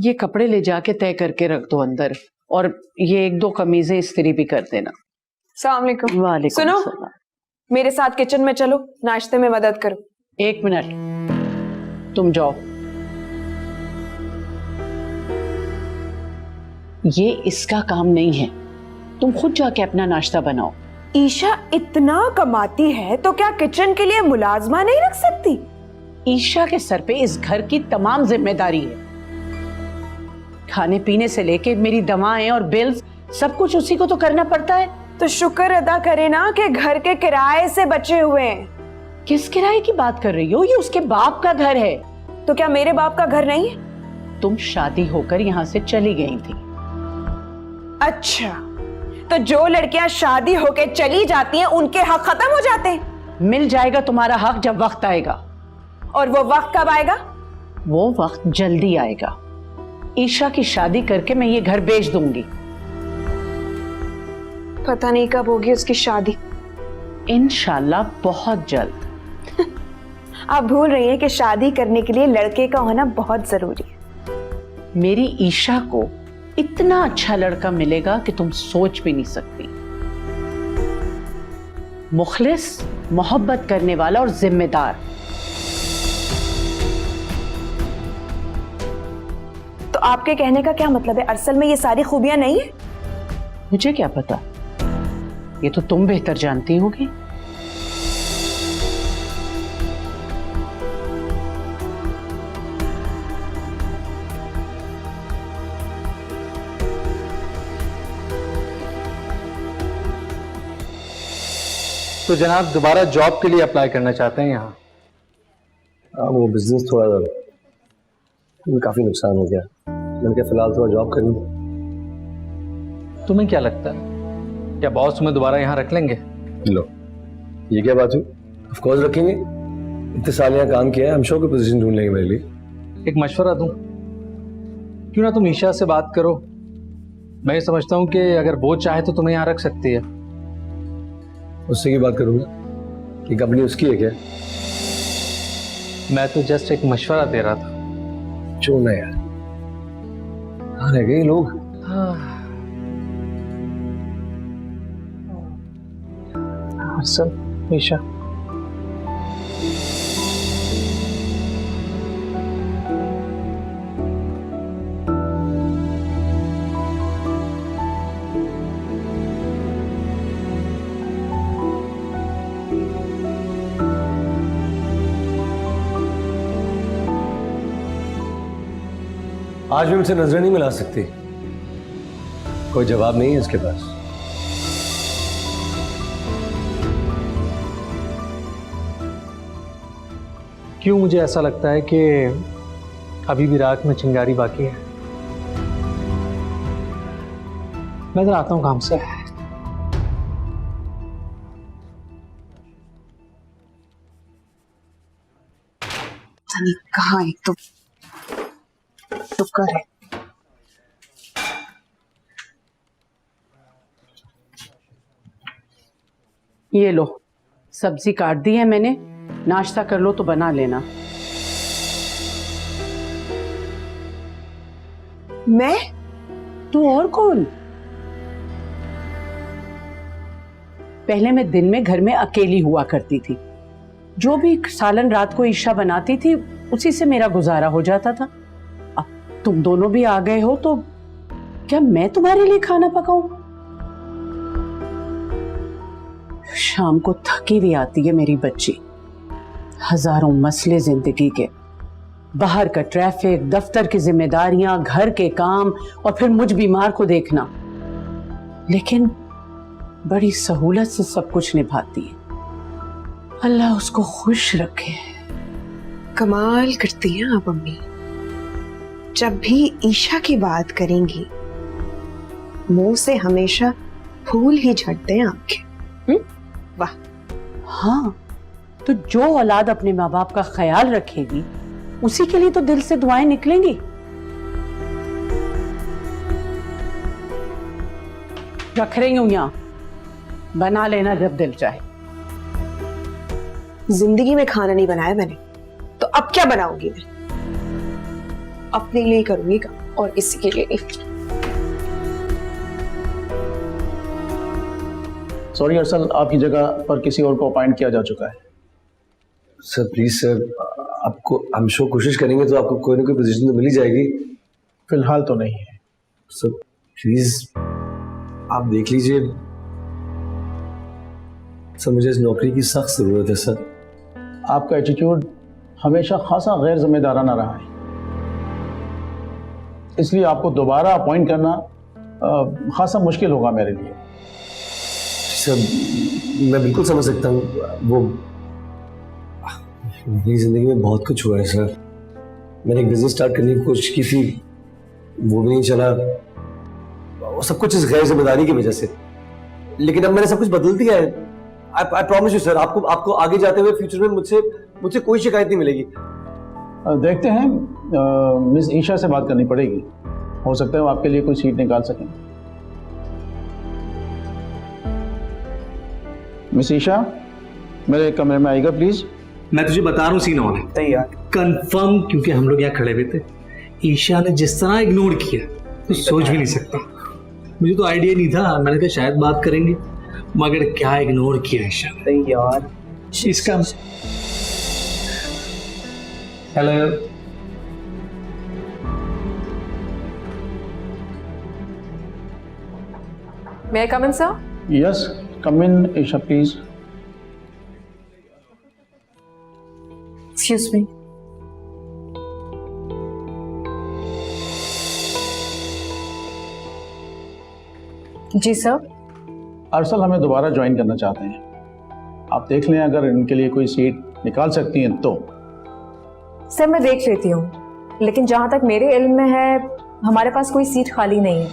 ये कपड़े ले जाके तय करके रख दो अंदर, और ये 1-2 कमीजें इस्त्री भी कर देना। अस्सलाम वालेकुम। वालेकुम सुनो, सलाम। मेरे साथ किचन में चलो, नाश्ते में मदद करो। 1 मिनट, तुम जाओ। ये इसका काम नहीं है, तुम खुद जाके अपना नाश्ता बनाओ। ईशा इतना कमाती है तो क्या किचन के लिए मुलाजमा नहीं रख सकती? ईशा के सर पे इस घर की तमाम जिम्मेदारी है। खाने पीने से लेके मेरी दवाएं और बिल्स, सब कुछ उसी को तो करना पड़ता है। तो शुक्र अदा करे ना कि घर के किराए से बचे हुए हैं। किस किराए की बात कर रही हो? ये उसके बाप का घर है। तो क्या मेरे बाप का घर नहीं है? तुम शादी होकर यहाँ से चली गई थी। अच्छा, तो जो लड़कियां शादी होकर चली जाती हैं उनके हक खत्म हो जाते हैं? मिल जाएगा तुम्हारा हक जब वक्त आएगा। और वो वक्त कब आएगा? वो वक्त जल्दी आएगा। ईशा की शादी करके मैं ये घर बेच दूंगी। पता नहीं कब होगी उसकी शादी। इंशाल्लाह बहुत जल्द। आप भूल रही हैं कि शादी करने के लिए लड़के का होना बहुत जरूरी है। मेरी ईशा को इतना अच्छा लड़का मिलेगा कि तुम सोच भी नहीं सकती। मुखलिस, मोहब्बत करने वाला और जिम्मेदार। तो आपके कहने का क्या मतलब है? असल में ये सारी खूबियां नहीं है? मुझे क्या पता, ये तो तुम बेहतर जानती होगी। तो जनाब दोबारा जॉब के लिए अप्लाई करना चाहते हैं यहाँ? वो बिजनेस थोड़ा काफी नुकसान हो गया, मैंने कहा फिलहाल थोड़ा जॉब करनी। तुम्हें क्या लगता है, क्या बॉस तुम्हें दोबारा यहाँ रख लेंगे? लो, ये क्या बात हुई? ऑफ कोर्स रखेंगे, इतने साल यहाँ काम किया है, हम श्योर कोई पोजीशन ढूंढ लेंगे मेरे लिए। एक मशवरा दूं, क्यों ना तुम ईशा से बात करो। मैं समझता हूँ कि अगर वो चाहे तो तुम्हें यहाँ रख सकती है। उससे की बात करूंगा कि कंपनी उसकी है क्या? मैं तो जस्ट एक मशवरा दे रहा था। क्यों ना यार, कहाँ रह गए लोग? सब ईशा, आज भी मुझसे नजर नहीं मिला सकती? कोई जवाब नहीं है इसके पास? क्यों मुझे ऐसा लगता है कि अभी भी रात में चिंगारी बाकी है। मैं जरा आता हूँ काम से। कहाँ एक तो शुक्र है। ये लो, सब्जी काट दी है मैंने, नाश्ता कर लो तो बना लेना। मैं? तू और कौन? पहले मैं दिन में घर में अकेली हुआ करती थी, जो भी सालन रात को ईशा बनाती थी उसी से मेरा गुजारा हो जाता था। अब तुम दोनों भी आ गए हो तो क्या मैं तुम्हारे लिए खाना पकाऊं? शाम को थकी हुई आती है मेरी बच्ची, हजारों मसले जिंदगी के, बाहर का ट्रैफिक, दफ्तर की जिम्मेदारियां, घर के काम और फिर मुझ बीमार को देखना, लेकिन बड़ी सहूलत से सब कुछ निभाती है। अल्लाह उसको खुश रखे। कमाल करती हैं आप अम्मी, जब भी ईशा की बात करेंगी मुंह से हमेशा फूल ही झड़ते हैं आपके। वाह। हाँ, तो जो औलाद अपने माँ बाप का ख्याल रखेगी उसी के लिए तो दिल से दुआएं निकलेंगी। रख रही हूं यहाँ, बना लेना जब दिल चाहे। जिंदगी में खाना नहीं बनाया मैंने, तो अब क्या बनाऊंगी मैं? अपने लिए करूंगी काम। और किसी के लिए नहीं। सॉरी अरसल, आपकी जगह पर किसी और को अपॉइंट किया जा चुका है। सर प्लीज सर, आपको हम शो कोशिश करेंगे तो आपको कोई ना कोई पोजीशन तो मिल ही जाएगी। फिलहाल तो नहीं है। सर प्लीज आप देख लीजिए। सर मुझे इस नौकरी की सख्त जरूरत है सर। आपका एटीट्यूड हमेशा खासा गैर जिम्मेदाराना रहा है, इसलिए आपको दोबारा अपॉइंट करना खासा मुश्किल होगा मेरे लिए। सर मैं बिल्कुल समझ सकता हूँ, वो मेरी जिंदगी में बहुत कुछ हुआ है सर। मैंने एक बिजनेस स्टार्ट करने की कोशिश की थी, वो भी नहीं चला, वो सब कुछ इस गैर जिम्मेदारी की वजह से। लेकिन अब मैंने सब कुछ बदल दिया है। आई प्रॉमिस यू सर, आपको आगे जाते हुए फ्यूचर में मुझसे कोई शिकायत नहीं मिलेगी। देखते हैं, मिस ईशा से बात करनी पड़ेगी, हो सकता है वो आपके लिए कोई सीट निकाल सकें। मिस ईशा, मेरे कमरे में आएगा प्लीज। मैं तुझे बता रहा हूँ सीन ऑन है तैयार कंफर्म, क्योंकि हम लोग यहाँ खड़े हुए थे। ईशा ने जिस तरह इग्नोर किया तो सोच भी नहीं सकता। मुझे तो आइडिया नहीं था, मैंने कहा शायद बात करेंगे, मगर क्या इग्नोर किया ईशा ने। तैयार। इसका hello, May I come in, sir? Yes, come in Isha please. Excuse me. जी सर। अरसल हमें दोबारा ज्वाइन करना चाहते हैं, आप देख लें अगर इनके लिए कोई सीट निकाल सकती हैं तो। सर मैं देख लेती हूँ, लेकिन जहाँ तक मेरे इल्म में है हमारे पास कोई सीट खाली नहीं है,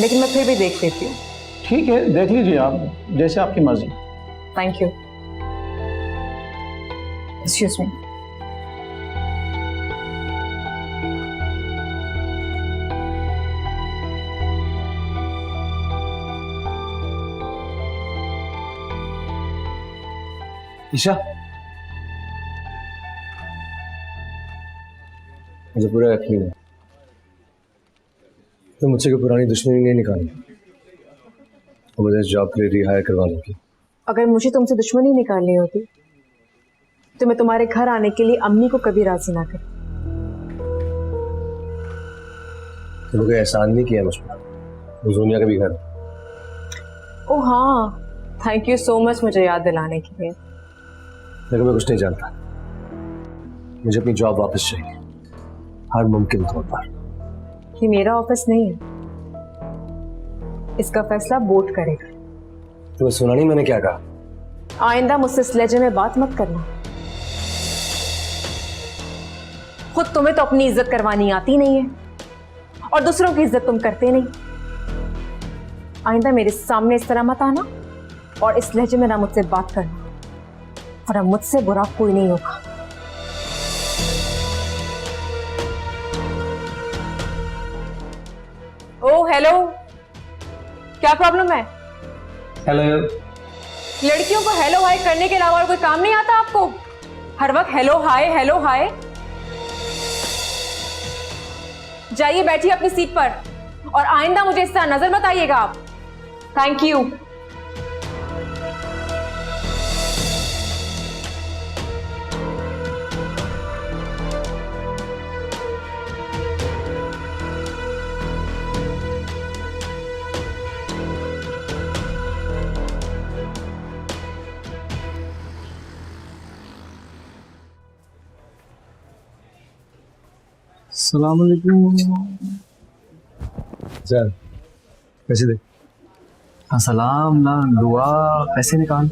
लेकिन मैं फिर भी देख लेती हूँ। ठीक है, देख लीजिए आप, जैसे आपकी मर्जी। Thank you. Excuse me. Isha मुझे पूरा यकीन है तो मुझसे कोई पुरानी दुश्मनी नहीं निकाली और मुझे इस जॉब के लिए रिहायर करवा लूंगी। अगर मुझे तुमसे दुश्मनी निकालनी होती तो मैं तुम्हारे घर आने के लिए अम्मी को कभी राजी ना कर। तुमने कोई एहसान नहीं किया मुझ पर, वो सोनिया का भी घर। ओ हाँ, थैंक यू सो मच मुझे याद दिलाने के लिए। लेकिन मैं कुछ नहीं जानता, मुझे अपनी जॉब वापस चाहिए हर मुमकिन तौर पर। ये मेरा ऑफिस नहीं है, इसका फैसला बोर्ड करेगा। तुम्हें सुना नहीं मैंने क्या कहा? आइंदा मुझसे इस लहजे में बात मत करना। खुद तुम्हें तो अपनी इज्जत करवानी आती नहीं है और दूसरों की इज्जत तुम करते नहीं। आइंदा मेरे सामने इस तरह मत आना और इस लहजे में ना मुझसे बात करना, और अब मुझसे बुरा कोई नहीं होगा। ओ हेलो, क्या प्रॉब्लम है? हेलो, लड़कियों को हेलो हाय करने के अलावा और कोई काम नहीं आता आपको? हर वक्त हेलो हाय हेलो हाय। जाइए बैठिए अपनी सीट पर और आइंदा मुझे इस तरह नजर मत आइएगा आप। Thank you. अस्सलाम वालेकुम। चल पैसे दे। सलाम ना दुआ, पैसे निकाल।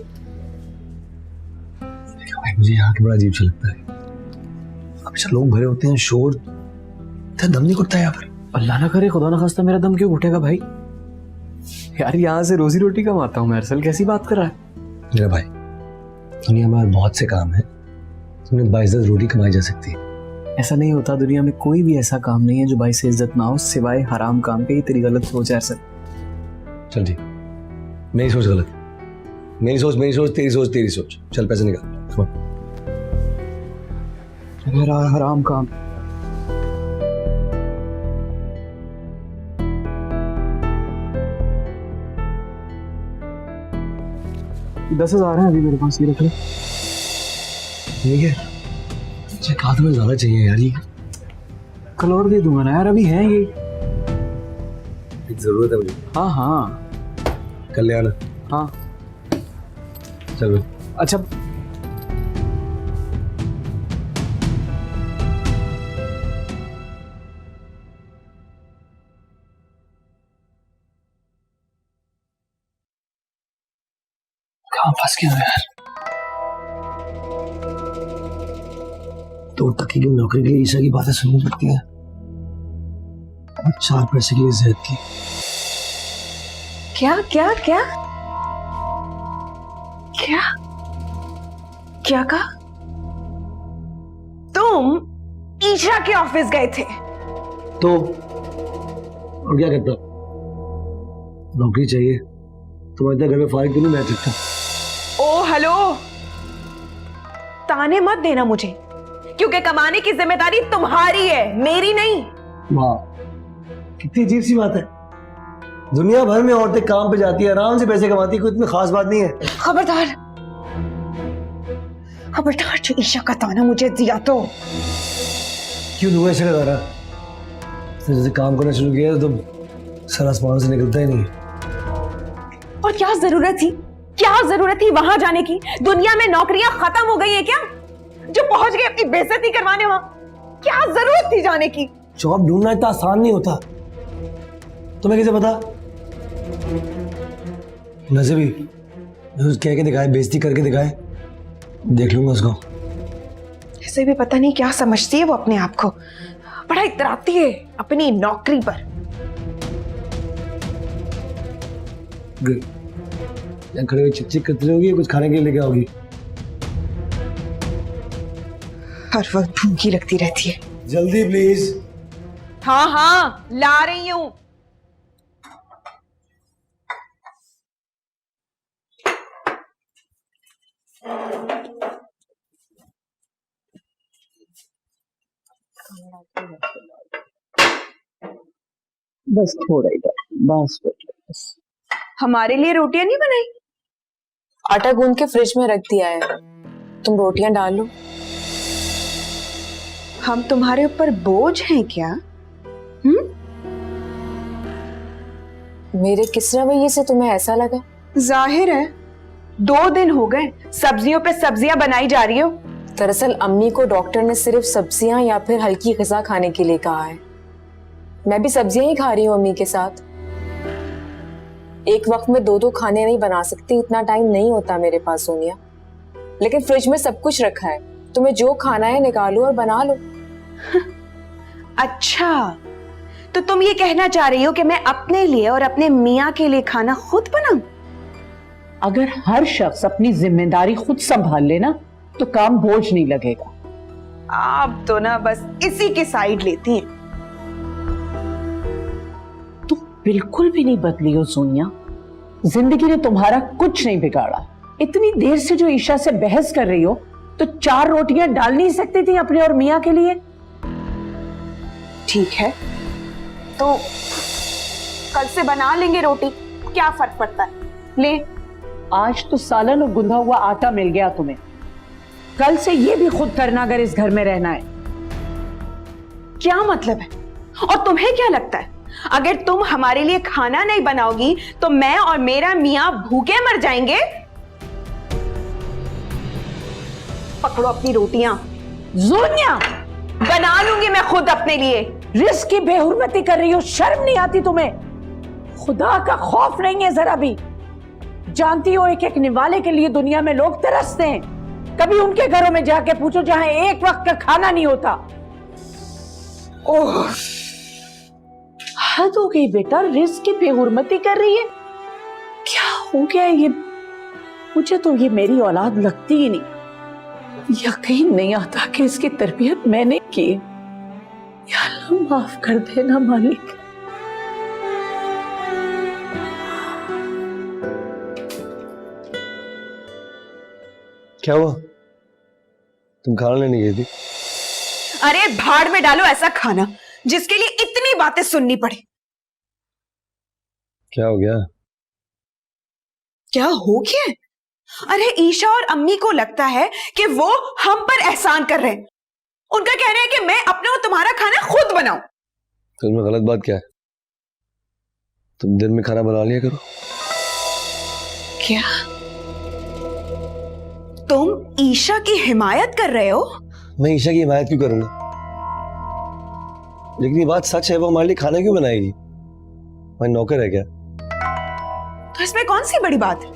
भाई मुझे यहाँ के बड़ा अजीब सा लगता है, हमेशा लोग भरे होते हैं, शोर, तेरा दम नहीं घुटता यहाँ पर? अल्लाह ना करे, खुदा ना खास्ता मेरा दम क्यों घुटेगा भाई? यार यहाँ से रोजी रोटी कमाता हूँ मैं। अरसल कैसी बात कर रहा है? मेरा भाई, दुनिया में बहुत से काम है जिनमें बाइज्जत रोटी कमाई जा सकती है। ऐसा नहीं होता, दुनिया में कोई भी ऐसा काम नहीं है जो भाई से इज्जत ना हो सिवाय हराम काम के। ये तेरी गलत सोच है अरसल। चल ठीक, मेरी सोच गलत, मेरी सोच तेरी सोच तेरी सोच। चल पैसे निकाल। हराम काम। 10,000 है अभी मेरे पास, ये रख लो। ठीक है, अच्छा कहा तुम्हें ज्यादा चाहिए यार, ये कल और दे दूंगा ना यार, अभी है ये। एक जरूरत है मुझे। हाँ हाँ कल ले आना। हाँ चलो। अच्छा कहाँ फंस गया यार। तो तक की नौकरी के लिए ईशा की बातें सुननी पड़ती है और 4 पैसे के लिए जहद की। क्या क्या क्या क्या क्या कहा? तुम ईशा के ऑफिस गए थे? तो और क्या करता, नौकरी चाहिए, तुम्हारे इतना घर में फारिग तो नहीं बैठ सकता। ओ हेलो, ताने मत देना मुझे, क्योंकि कमाने की जिम्मेदारी तुम्हारी है, मेरी नहीं। वाह, कितनी अजीब सी बात है। दुनिया भर में औरतें काम पे जाती है, आराम से पैसे कमाती है, कोई इतनी खास बात नहीं है। खबरदार खबरदार, जो ईशा का ताना मुझे दिया तो। क्यों दूंगा ऐसा का ताना? जैसे काम करना शुरू किया तो सर आसमान से निकलता ही नहीं। और क्या जरूरत थी, क्या जरूरत थी वहां जाने की? दुनिया में नौकरियां खत्म हो गई है क्या, जो पहुंच गए अपनी बेइज्जती करवाने? वहां क्या जरूरत थी जाने की? जॉब ढूंढना इतना आसान नहीं होता, तुम्हें कैसे पता? वैसे भी कह के दिखाए, बेइज्जती करके दिखाए, देख लूंगा उसको। ऐसे भी पता नहीं क्या समझती है वो अपने आप को, बड़ा इतराती है अपनी नौकरी पर। यहाँ खड़े हुए चिक चिक करती रहोगी, कुछ खाने के लिए लेके आओगी? हर वक्त भूखी लगती रहती है। जल्दी प्लीज। हाँ हाँ ला रही हूं। बस थोड़ा ही बस बस। हमारे लिए रोटियां नहीं बनाई? आटा गूंद के फ्रिज में रख दिया है, तुम रोटियां डाल लो। हम तुम्हारे ऊपर बोझ हैं क्या? मेरे किस रवैये से तुम्हें ऐसा लगा? जाहिर है, 2 दिन हो गए सब्जियों पे सब्जियां बनाई जा रही हो। दरअसल अम्मी को डॉक्टर ने सिर्फ सब्जियां या फिर हल्की ग़िज़ा खाने के लिए कहा है। मैं भी सब्जियां ही खा रही हूँ अम्मी के साथ। एक वक्त में 2-2 खाने नहीं बना सकती, इतना टाइम नहीं होता मेरे पास सोनिया। लेकिन फ्रिज में सब कुछ रखा है, तुम्हें जो खाना है निकालो और बना लो। अच्छा, तो तुम ये कहना चाह रही हो कि मैं अपने लिए और अपने मियाँ के लिए खाना खुद बनाऊं? अगर हर शख्स अपनी जिम्मेदारी खुद संभाल लेना तो काम बोझ नहीं लगेगा। आप तो ना बस इसी की साइड लेती हैं। तुम बिल्कुल भी नहीं बदली हो सोनिया, जिंदगी ने तुम्हारा कुछ नहीं बिगाड़ा। इतनी देर से जो ईशा से बहस कर रही हो, तो 4 रोटियां डाल नहीं सकती थी अपने और मियाँ के लिए? ठीक है, तो कल से बना लेंगे रोटी, क्या फर्क पड़ता है? ले, आज तो सालन और गुंधा हुआ आटा मिल गया तुम्हें, कल से ये भी खुद करना अगर इस घर में रहना है। क्या मतलब है? और तुम्हें क्या लगता है, अगर तुम हमारे लिए खाना नहीं बनाओगी तो मैं और मेरा मियाँ भूखे मर जाएंगे? पकड़ो अपनी रोटियां। सोनिया, बना लूंगी मैं खुद अपने लिए। रिस्क की बेहुरमती कर रही हो, शर्म नहीं आती तुम्हें? खुदा का खौफ नहीं है जरा भी? जानती हो एक एक निवाले के लिए दुनिया में लोग तरसते हैं। कभी उनके घरों में जाके पूछो जहां एक वक्त का खाना नहीं होता। ओह, हद हो गई बेटा, रिस्क की बेहुरमती कर रही है। क्या हो गया ये? मुझे तो ये मेरी औलाद लगती ही नहीं। यकीन नहीं आता कि इसकी तरबियत मैंने की। या अल्लाह माफ कर देना मालिक। क्या हुआ? तुम खाना लेने गई थी? अरे भाड़ में डालो ऐसा खाना जिसके लिए इतनी बातें सुननी पड़े। क्या हो गया? क्या हो गया? अरे ईशा और अम्मी को लगता है कि वो हम पर एहसान कर रहे हैं। उनका कहना है कि मैं अपने और तुम्हारा खाना खुद बनाऊं। तो इसमें गलत बात क्या है? तुम दिन में खाना बना लिया करो। क्या तुम ईशा की हिमायत कर रहे हो? मैं ईशा की हिमायत क्यों करूंगा? लेकिन ये बात सच है, वो हमारे लिए खाना क्यों बनाएगी? मैं नौकर है क्या? तो इसमें कौन सी बड़ी बात है?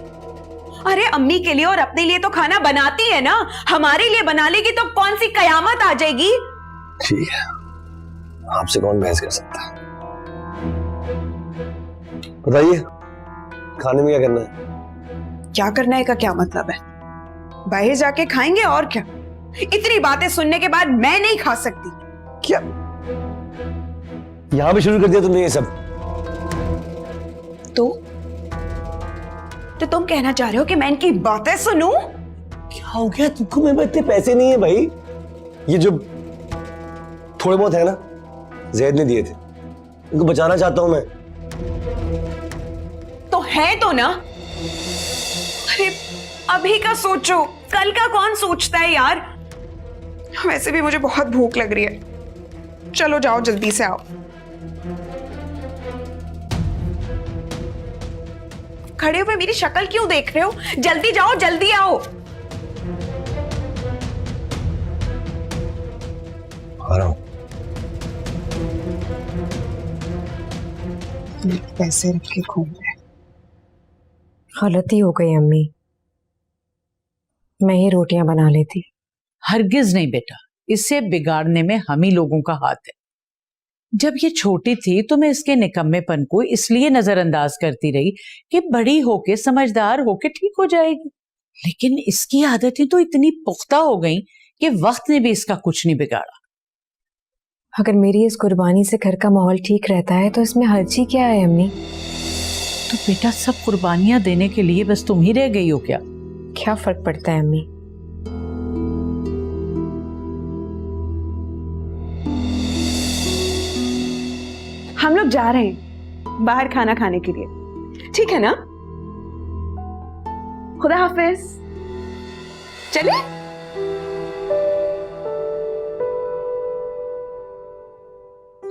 अरे अम्मी के लिए और अपने लिए तो खाना बनाती है ना, हमारे लिए बना लेगी तो कौन सी कयामत आ जाएगी? ठीक है, आपसे कौन बहस कर सकता है? बताइए, खाने में क्या करना है? क्या करना है का क्या मतलब है? बाहर जाके खाएंगे और क्या? इतनी बातें सुनने के बाद मैं नहीं खा सकती। क्या यहां भी शुरू कर दिया तुमने ये सब? तो तुम कहना चाह रहे हो कि मैं इनकी बातें सुनूं? क्या हो गया तुमको? मेरे पास इतने पैसे नहीं है भाई। ये जो थोड़े बहुत है ना, जैद ने दिए थे, उनको बचाना चाहता हूं मैं। तो है तो ना। अरे अभी का सोचो, कल का कौन सोचता है यार। वैसे भी मुझे बहुत भूख लग रही है। चलो जाओ, जल्दी से आओ। खड़े हुए मेरी शक्ल क्यों देख रहे हो? जल्दी जाओ, जल्दी आओ। आ रहा हूं। पैसे रख के घूम रहे। गलती हो गई अम्मी, मैं ही रोटियां बना लेती। हरगिज नहीं बेटा, इसे बिगाड़ने में हम ही लोगों का हाथ है। जब ये छोटी थी तो मैं इसके निकम्मेपन को इसलिए नजरअंदाज करती रही कि बड़ी होके समझदार होके ठीक हो जाएगी, लेकिन इसकी आदतें तो इतनी पुख्ता हो गईं कि वक्त ने भी इसका कुछ नहीं बिगाड़ा। अगर मेरी इस कुर्बानी से घर का माहौल ठीक रहता है तो इसमें हर्जी क्या है अम्मी? तो बेटा सब कुर्बानियां देने के लिए बस तुम ही रह गई हो क्या? क्या फर्क पड़ता है अम्मी? हम लोग जा रहे हैं बाहर खाना खाने के लिए, ठीक है ना? खुदा हाफिज। चले?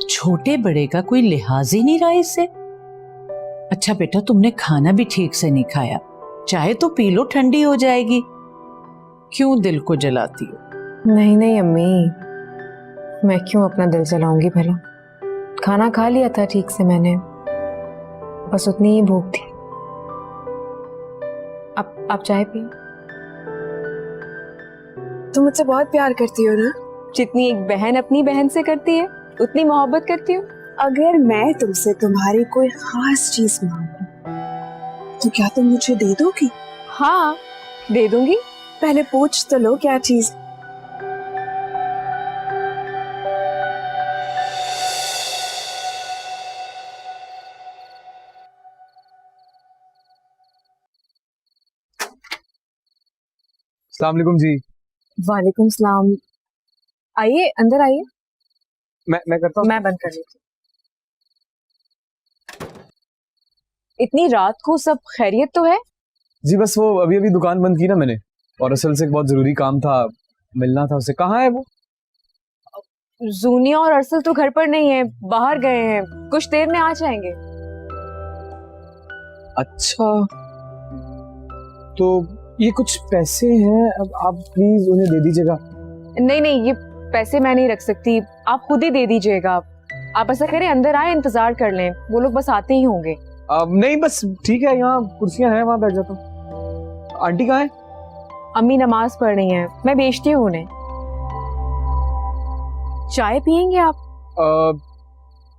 छोटे बड़े का कोई लिहाज ही नहीं रहा इससे। अच्छा बेटा, तुमने खाना भी ठीक से नहीं खाया, चाहे तो पी लो, ठंडी हो जाएगी। क्यों दिल को जलाती हो? नहीं नहीं अम्मी, मैं क्यों अपना दिल जलाऊंगी भला? खाना खा लिया था ठीक से मैंने, बस उतनी ही भूख थी। आप चाय पिए। तुम मुझसे बहुत प्यार करती हो ना? जितनी एक बहन अपनी बहन से करती है उतनी मोहब्बत करती हूँ। अगर मैं तुमसे तुम्हारी कोई खास चीज मांगूं तो क्या तुम मुझे दे दोगी? हाँ दे दूंगी। पहले पूछ तो लो क्या चीज। अस्सलाम वालेकुम जी। वालेकुम सलाम। आइए अंदर आइए। मैं करता हूँ। मैं बंद कर लेती हूँ। इतनी रात को सब खैरियत तो है? जी बस वो अभी अभी दुकान बंद की ना मैंने, और असल से एक बहुत जरूरी काम था, मिलना था उससे। कहाँ है वो? जूनिया और अरसल तो घर पर नहीं है, बाहर गए हैं, कुछ देर में आ जाएंगे। अच्छा, तो ये कुछ पैसे हैं, अब आप प्लीज उन्हें दे दीजिएगा। नहीं नहीं, ये पैसे मैं नहीं रख सकती, आप खुद ही दे दीजिएगा। आप ऐसा करें, अंदर आए, इंतजार कर लें, वो लोग बस आते ही होंगे। नहीं बस ठीक है, यहाँ कुर्सियां हैं, वहां बैठ जाता हूँ। आंटी कहाँ है? अम्मी नमाज पढ़ रही हैं, मैं भेजती हूँ उन्हें। चाय पियेंगे आप?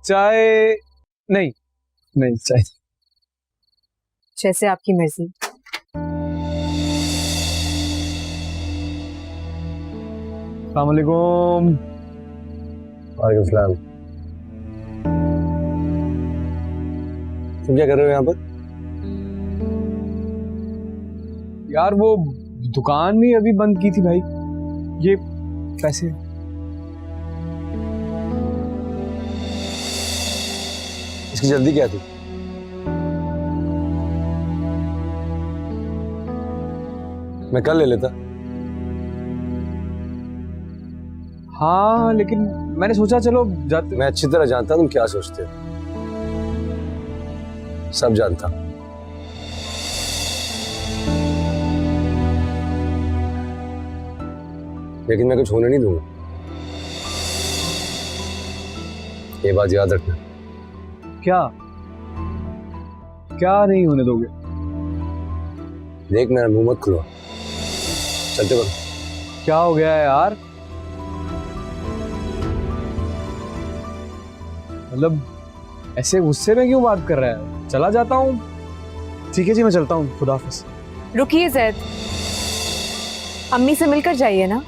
चाय नहीं, नहीं चाय। जैसे आपकी मर्जी। अस्सलाम वालेकुम। वालेकुम सलाम। तुम क्या कर रहे हो यहाँ पर? यार वो दुकान भी अभी बंद की थी भाई, ये पैसे। इसकी जल्दी क्या थी? मैं कल ले लेता। हाँ लेकिन मैंने सोचा चलो जाते। मैं अच्छी तरह जानता तुम क्या सोचते हो, सब जानता। लेकिन मैं कुछ होने नहीं दूंगा, ये बात याद रखना। क्या क्या नहीं होने दोगे? देख मेरा मुंह मत खुलवा, चलते बनो। क्या हो गया है यार? मतलब ऐसे गुस्से में क्यों बात कर रहा है? चला जाता हूँ। ठीक है जी, मैं चलता हूँ, खुदा हाफिज। रुकिए जैद, अम्मी से मिलकर जाइए ना।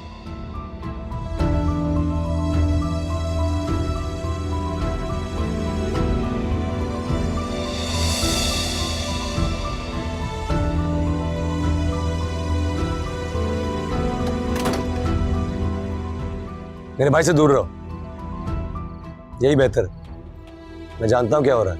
मेरे भाई से दूर रहो, यही बेहतर है। मैं जानता हूं क्या हो रहा है।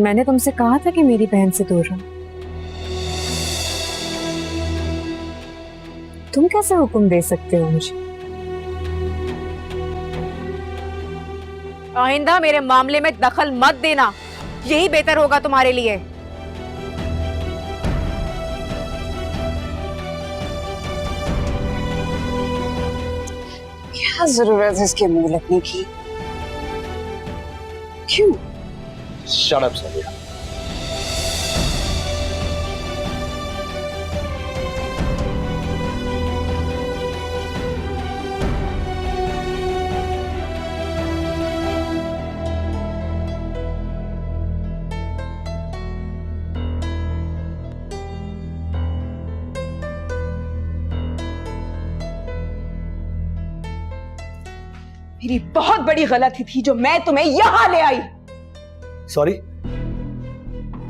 मैंने तुमसे कहा था कि मेरी बहन से दूर रहो। तुम कैसे हुक्म दे सकते हो मुझे? आइंदा मेरे मामले में दखल मत देना, यही बेहतर होगा तुम्हारे लिए। क्या जरूरत है इसके मुंह लगने की? क्यों? Shut up Sadia. मेरी बहुत बड़ी गलती थी जो मैं तुम्हें यहां ले आई। सॉरी,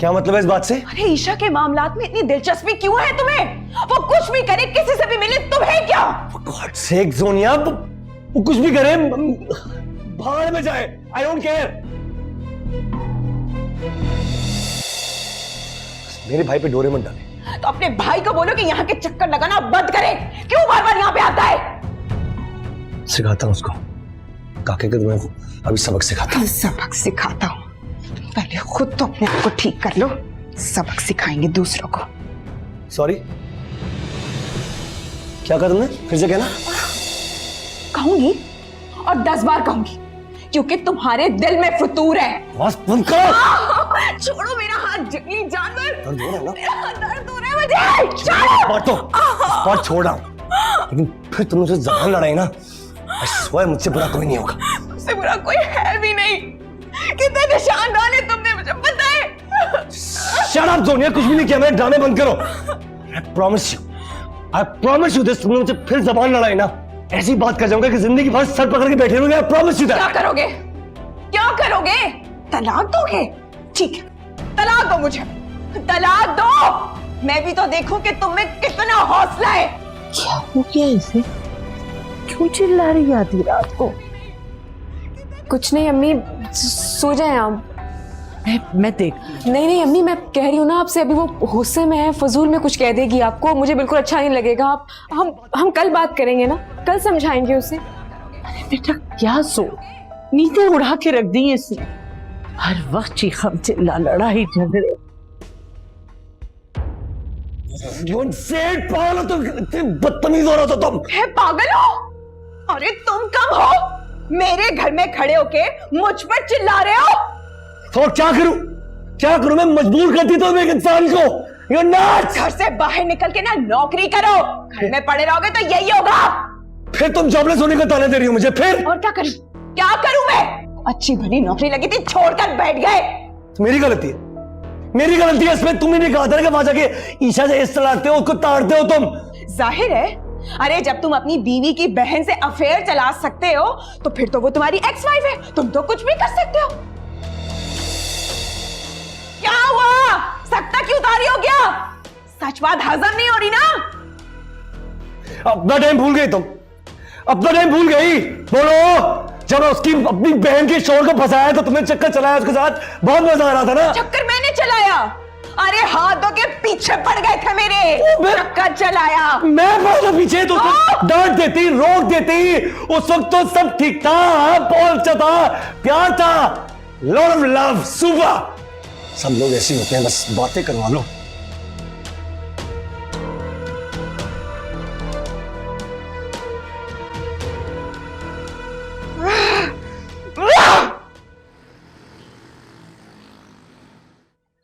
क्या मतलब है इस बात से? अरे ईशा के मामलात में इतनी दिलचस्पी क्यों है तुम्हें? वो कुछ भी करे, किसी से भी मिले, तुम्हें क्या? For God's sake, सोनिया, वो कुछ भी करे, भाड़ में जाए, I don't care। मेरे भाई पे डोरे मत डाले। तो अपने भाई को बोलो कि यहाँ के चक्कर लगाना बंद करे। क्यों बार बार यहाँ पे आता है? सिखाता हूँ उसको, काके के तुम्हें अभी सबक सिखाता हूँ। सबक सिखाता हूँ? पहले खुद तो अपने आप को ठीक कर लो, सबक सिखाएंगे दूसरों को। सॉरी, क्या कहा तुमने? फिर से कहना। कहूंगी और 10 बार कहूंगी, क्योंकि तुम्हारे दिल में फतूर है। बस बंद करो। छोड़ो मेरा हाथ, जंगली जानवर। दर्द हो रहा है ना? मेरा हाथ दर्द हो रहा है मुझे। छोड़ो। बात छोड़ रहा हूं, लेकिन फिर तुम मुझसे जबान लड़ाई ना, स्वयं मुझसे बुरा कोई नहीं होगा। मुझसे बुरा कोई है भी नहीं। कितने निशान डाले तुमने मुझे पता है। शट अप सोनिया, कुछ भी नहीं किया मैंने, ड्रामे बंद करो। I promise you this, तुमने मुझसे फिर जबान लड़ाई ना, ऐसी बात कर जाऊंगा कि जिंदगी भर सर पकड़ के बैठे रहोगे। I promise you that। क्या करोगे? क्या करोगे? तलाक दोगे? ठीक है, तलाक दो मुझे, तलाक दो। मैं भी तो देखूं कि तुम में कितना हौसला है। क्या हो गया इसे? क्यों चिल्ला रही आधी रात को? कुछ नहीं अम्मी, सो जाएं आप। मैं देख। नहीं नहीं अम्मी, मैं कह रही हूँ ना आपसे, अभी वो गुस्से में है, फजूल में कुछ कह देगी आपको, मुझे बिल्कुल अच्छा नहीं लगेगा। आप हम कल बात करेंगे ना, कल समझाएंगे उसे। बेटा क्या सो नींदें उड़ा के रख दी इसने, हर वक्त चीखम चिल्ला, लड़ाई झगड़े। पागल हो तुम, इतने बदतमीज हो रहा था तुम। है पागल हो? अरे तुम कम हो, मेरे घर में खड़े होके मुझ पर चिल्ला रहे हो। तो क्या करूं? क्या करूं? मैं मजबूर करती तो एक इंसान को। You're nuts! घर से बाहर निकल के ना नौकरी करो, घर में पड़े रहोगे तो यही होगा। फिर तुम जॉबलेस होने का ताना दे रही हो मुझे। फिर और क्या करूं? क्या करूं मैं? अच्छी भली नौकरी लगी थी, छोड़कर बैठ गए। मेरी गलती है, मेरी गलती है इसमें। तुमने नहीं कहा था कि वहां जाके ईशा से इस तरह हो, उसको ताड़ते हो तुम। जाहिर है, अरे जब तुम अपनी बीवी की बहन से अफेयर चला सकते हो तो फिर तो वो तुम्हारी एक्स वाइफ है, तुम तो कुछ भी कर सकते हो। क्या हुआ? सकता क्यों उतारी हो गया? सच बात हजम नहीं हो रही ना? अपना टाइम भूल गई तुम, अपना टाइम भूल गई। बोलो जब उसकी अपनी बहन के शोर को फंसाया तो तुम्हें चक्कर चलाया उसके साथ, बहुत मजा आ रहा था ना। चक्कर मैंने चलाया? अरे हाथों के पीछे पड़ गए थे मेरे, चक्कर चलाया। मैं पड़ा पीछे तो डांट देती, रोक देती, उस वक्त तो सब ठीक था, बहुत अच्छा था, प्यार था, लॉट ऑफ लव, सुपर। सब लोग ऐसे होते हैं, बस बातें करवा लो।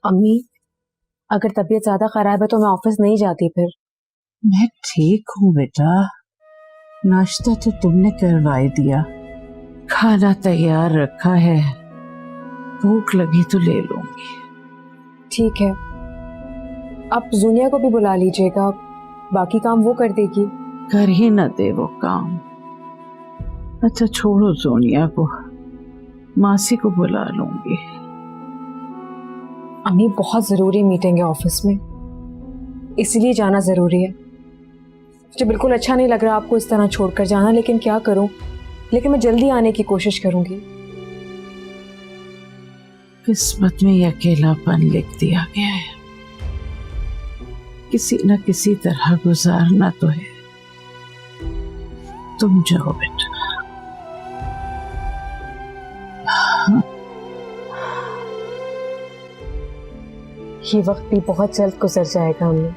अम्मी, अगर तबीयत ज्यादा खराब है तो मैं ऑफिस नहीं जाती फिर। मैं ठीक हूँ बेटा, नाश्ता तो तुमने करवाई दिया, खाना तैयार रखा है, भूख लगी तो ले लूंगी। ठीक है, आप जुनिया को भी बुला लीजिएगा, बाकी काम वो कर देगी। कर ही न दे वो काम। अच्छा छोड़ो सोनिया को, मासी को बुला लूंगी। अम्मी, बहुत जरूरी मीटिंग है ऑफिस में, इसीलिए जाना जरूरी है। मुझे बिल्कुल अच्छा नहीं लग रहा आपको इस तरह छोड़कर जाना, लेकिन क्या करूं, लेकिन मैं जल्दी आने की कोशिश करूंगी। किस्मत में ये अकेलापन लिख दिया गया है, किसी न किसी तरह गुजारना तो है। तुम जाओ बेटा। ये वक्त भी बहुत जल्द गुजर जाएगा अम्मी।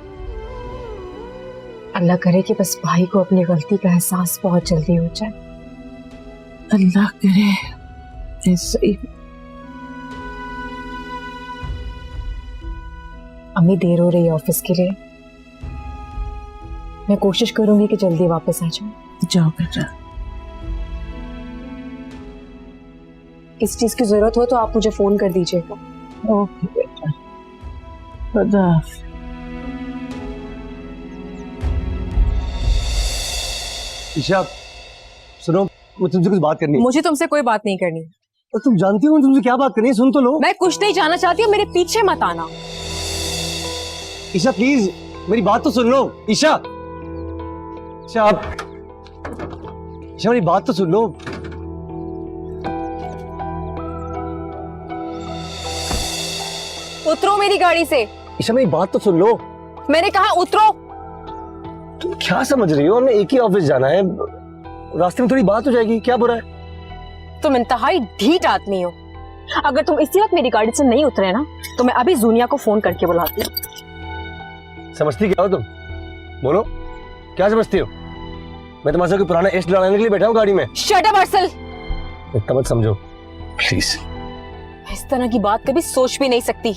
अल्लाह करे कि बस भाई को अपनी गलती का एहसास बहुत जल्दी हो जाए। अल्लाह करे ऐसा ही। अम्मी, देर हो रही है ऑफिस के लिए, मैं कोशिश करूंगी कि जल्दी वापस आ जाऊं। जाओ बेटा। किसी चीज की जरूरत हो तो आप मुझे फोन कर दीजिएगा। ओके बेटा, खुदा हाफिज़। ईशा सुनो, मुझे तुमसे कुछ बात करनी है। मुझे तुमसे कोई बात नहीं करनी। और तुम जानती हो तुमसे क्या बात करनी है, सुन तो लो। मैं कुछ नहीं जानना चाहती हूँ, मेरे पीछे मत आना। ईशा प्लीज मेरी बात तो सुन लो। ईशा, ईशा आप, ईशा मेरी बात तो सुन लो। उतरो मेरी गाड़ी से। ईशा मेरी बात तो सुन लो। मैंने कहा उतरो। तुम क्या समझ रही हो, हमें एक ही ऑफिस जाना है, रास्ते में थोड़ी बात हो जाएगी, क्या बुरा है? तुम इंतहाई ढीठ आदमी हो। अगर तुम इसी वक्त मेरी गाड़ी से नहीं उतरे ना तो मैं अभी जूनिया को फोन करके बुलाती हूँ। समझती क्या हो तुम? बोलो क्या समझती हो? मैं तुम्हारे साथ कोई पुराना इश्क लड़ाने के लिए बैठा हूँ गाड़ी में। Shut up Arsal. इतना मत समझो प्लीज। इस तरह की बात कभी सोच भी नहीं सकती।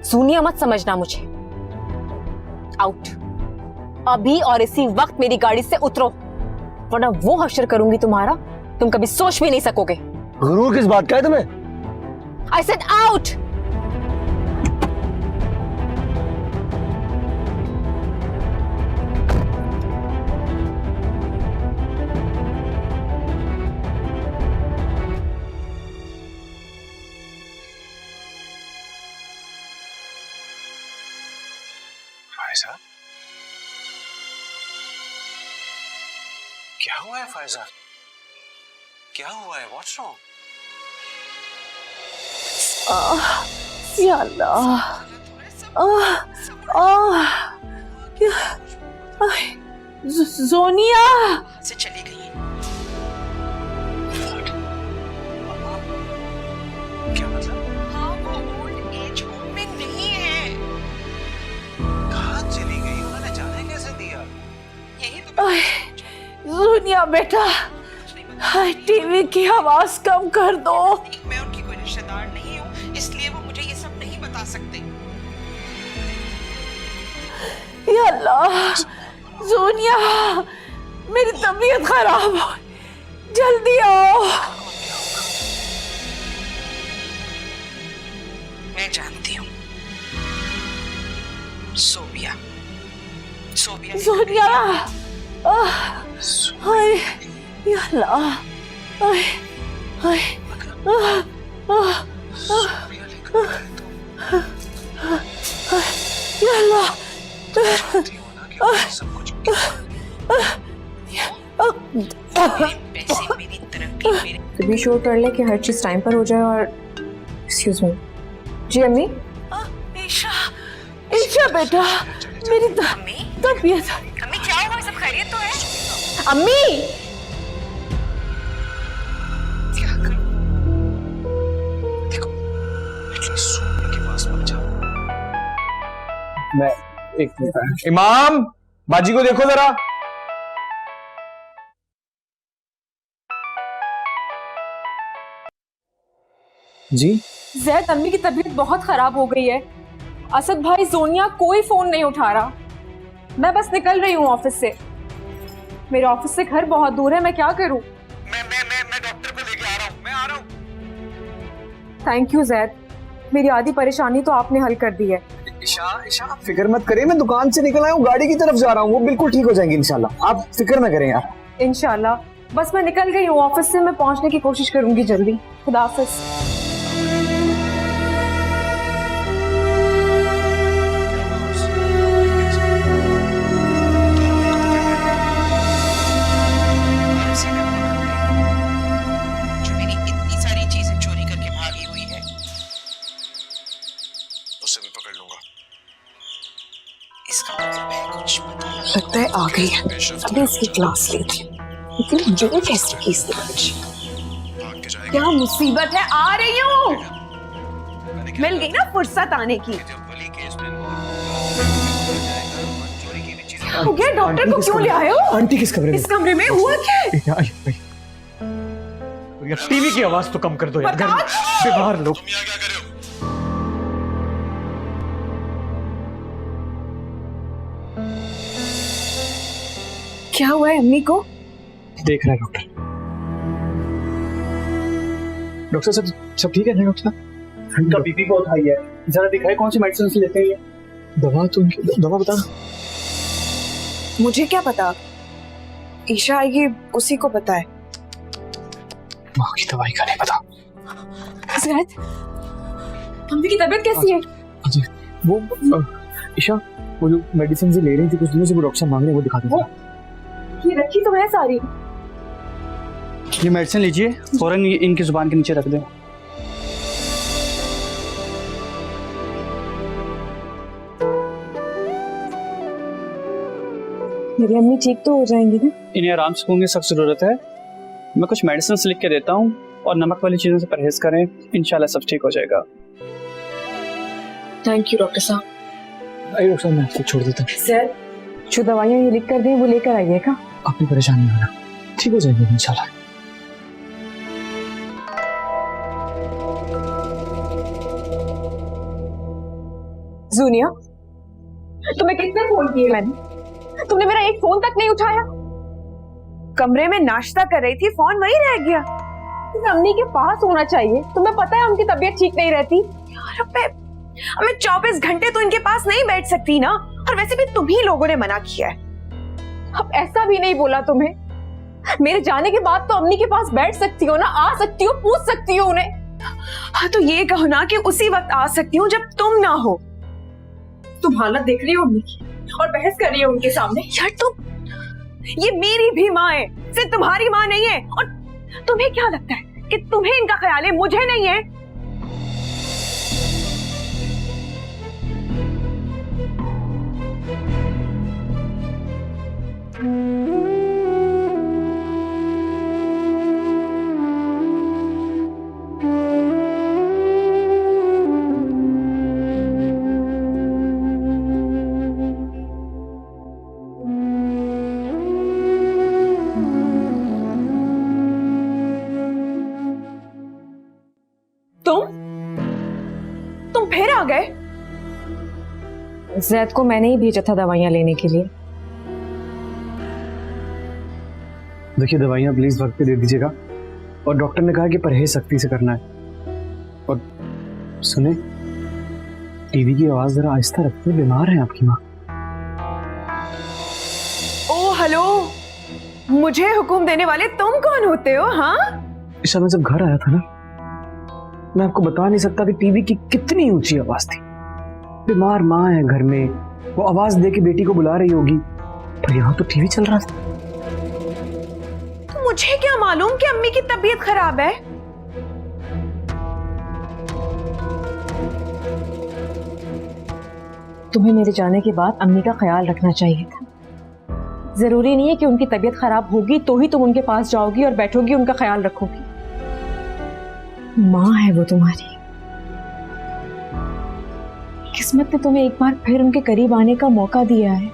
जूनिया मत समझना मुझे। आउट, अभी और इसी वक्त मेरी गाड़ी से उतरो, वरना वो हश्र करूंगी तुम्हारा, तुम कभी सोच भी नहीं सकोगे। गुरूर किस बात का है तुम्हें? I said out. फायजा, क्या हुआ है फायजा? क्या हुआ है? What's wrong? या अल्लाह, सोनिया से चली गई। क्या मतलब? हाँ, वो ओल्ड एज होम में नहीं है। कहाँ चली गई? उन्होंने जाने कैसे दिया? यही तो सोनिया बेटा, टीवी की आवाज कम कर दो। मैं उनकी कोई रिश्तेदार नहीं हूँ, इसलिए वो मुझे ये सब नहीं बता सकते। या अल्लाह, सोनिया मेरी तबीयत खराब हो, जल्दी आओ। मैं जानती हूँ, सोबिया, सोबिया। सोनिया, हाय या अल्लाह, हाय हाय, या अल्लाह, सब कुछ पैसे, मेरी तरक्की, मेरे इंश्योर कर ले कि हर चीज़ टाइम पर हो जाए। और एक्सक्यूज मी जी अम्मी। ईशा बेटा, मेरी तबीयत। अम्मी क्या हुआ, सब खैरियत तो है? अम्मी मैं एक मिनट। इमाम, बाजी को देखो जरा। जी जैद, अम्मी की तबीयत बहुत खराब हो गई है। असद भाई, जोनिया कोई फोन नहीं उठा रहा। मैं बस निकल रही हूँ ऑफिस से। मेरे ऑफिस से घर बहुत दूर है, मैं क्या करूँ? मैं डॉक्टर को लेके आ रहा हूँ, मैं आ रहा हूँ। थैंक यू जैद, मेरी आधी परेशानी तो आपने हल कर दी है। ईशा, आप फिक्र मत करिए, मैं दुकान से निकल आया हूँ, गाड़ी की तरफ जा रहा हूँ, वो बिल्कुल ठीक हो जाएंगी इंशाल्लाह, आप फिक्र ना करें यार। इंशाल्लाह, बस मैं निकल गई हूँ ऑफिस से, मैं पहुंचने की कोशिश करूंगी जल्दी। खुदा हाफिज। जो मेरी इतनी सारी चीजें चोरी करके भागी हुई है, उसे भी पकड़ लूंगा। इसका मतलब है कुछ पता लगता है आ गई है, अभी इसकी क्लास ली थी, लेकिन मुझे कैसे की इसने बच्ची। भाग के जाएगा। क्या मुसीबत है, आ रही हूँ। मिल गई ना फुर्सत आने की। जब वली केस में जाएगा, चोरी की भी चीजें हो गया, डॉक्टर को क्यों ले आए हो? आंटी किस कमरे में? इस कमरे में हुआ क्या है? यार टीवी की आवाज तो कम कर दो यार, घर में बीमार लोग। तुम यहाँ क्या कर रहे हो? क्या हुआ है अम्मी को? देख रहा है डॉक्टर। डॉक्टर साहब, सब ठीक है ना डॉक्टर साहब? उनका बीपी बहुत हाई है, जरा दिखाए कौन सी मेडिसिन लेते हैं ये? दवा तो दवा बता। मुझे क्या पता, ईशा आएगी उसी को पता है। माँ की दवाई का नहीं पता। जैद, अम्मी की तबीयत कैसी है? जी वो ईशा, वो जो मेडिसिन ले रही थी कुछ दिनों से, वो डॉक्टर साहब मांग रहे हैं, वो दिखा दो। ये रखी तो है सारी। ये मेडिसिन लीजिए, फौरन इनकी जुबान के नीचे रख दें। मेरी अम्मी ठीक तो हो जाएंगी ना? इन्हें आराम सुकून की सख्त जरूरत है। मैं कुछ मेडिसिन लिख के देता हूँ और नमक वाली चीजों से परहेज करें, इंशाल्लाह सब ठीक हो जाएगा। थैंक यू डॉक्टर साहब। आइए डॉक्टर साहब, मैं आपको छोड़ देता हूँ। सर, जो दवाइयाँ ये लिख कर दें वो लेकर आइएगा। आपकी परेशानी होना ठीक हो जाएगी इंशाल्लाह। जूनिया, तुम्हें कितने फोन किए मैंने, तुमने मेरा एक फोन तक नहीं उठाया। कमरे में नाश्ता कर रही थी, फोन वहीं रह गया। तुम्हें अम्मी के पास होना चाहिए, तुम्हें पता है उनकी तबीयत ठीक नहीं रहती। यार मैं 24 घंटे तो इनके पास नहीं बैठ सकती ना, और वैसे भी तुम ही लोगों ने मना किया है। अब ऐसा भी नहीं बोला तुम्हें, मेरे जाने के बाद तो अम्मी के पास बैठ सकती हो ना, आ सकती हो, पूछ सकती हो उन्हें। हाँ तो ये कहो ना कि उसी वक्त आ सकती हूँ जब तुम ना हो। तुम हालत देख रही हो अम्मी की और बहस कर रही हो उनके सामने। यार तुम, ये मेरी भी माँ है, सिर्फ तुम्हारी माँ नहीं है। और तुम्हें क्या लगता है कि तुम्हें इनका ख्याल है, मुझे नहीं है? तुम फिर आ गए? जैद को मैंने ही भेजा था दवाइयाँ लेने के लिए। देखिए दवाइयाँ प्लीज वक्त पे दे दीजिएगा, और डॉक्टर ने कहा कि परहेज सख्ती से करना है। और सुने, टीवी की आवाज जरा आहिस्ता रखते, बीमार है आपकी माँ। ओ हेलो, मुझे हुक्म देने वाले तुम कौन होते हो? हाँ, ईशा, मैं जब घर आया था ना, मैं आपको बता नहीं सकता कि टीवी की कितनी ऊंची आवाज थी। बीमार माँ है घर में, वो आवाज दे के बेटी को बुला रही होगी, पर यहाँ तो टीवी चल रहा था। तो मुझे क्या मालूम कि अम्मी की तबीयत खराब है। तुम्हें मेरे जाने के बाद अम्मी का ख्याल रखना चाहिए था। जरूरी नहीं है कि उनकी तबीयत खराब होगी तो ही तुम उनके पास जाओगी और बैठोगी, उनका ख्याल रखोगी। माँ है वो तुम्हारी। किस्मत ने तुम्हें एक बार फिर उनके करीब आने का मौका दिया है।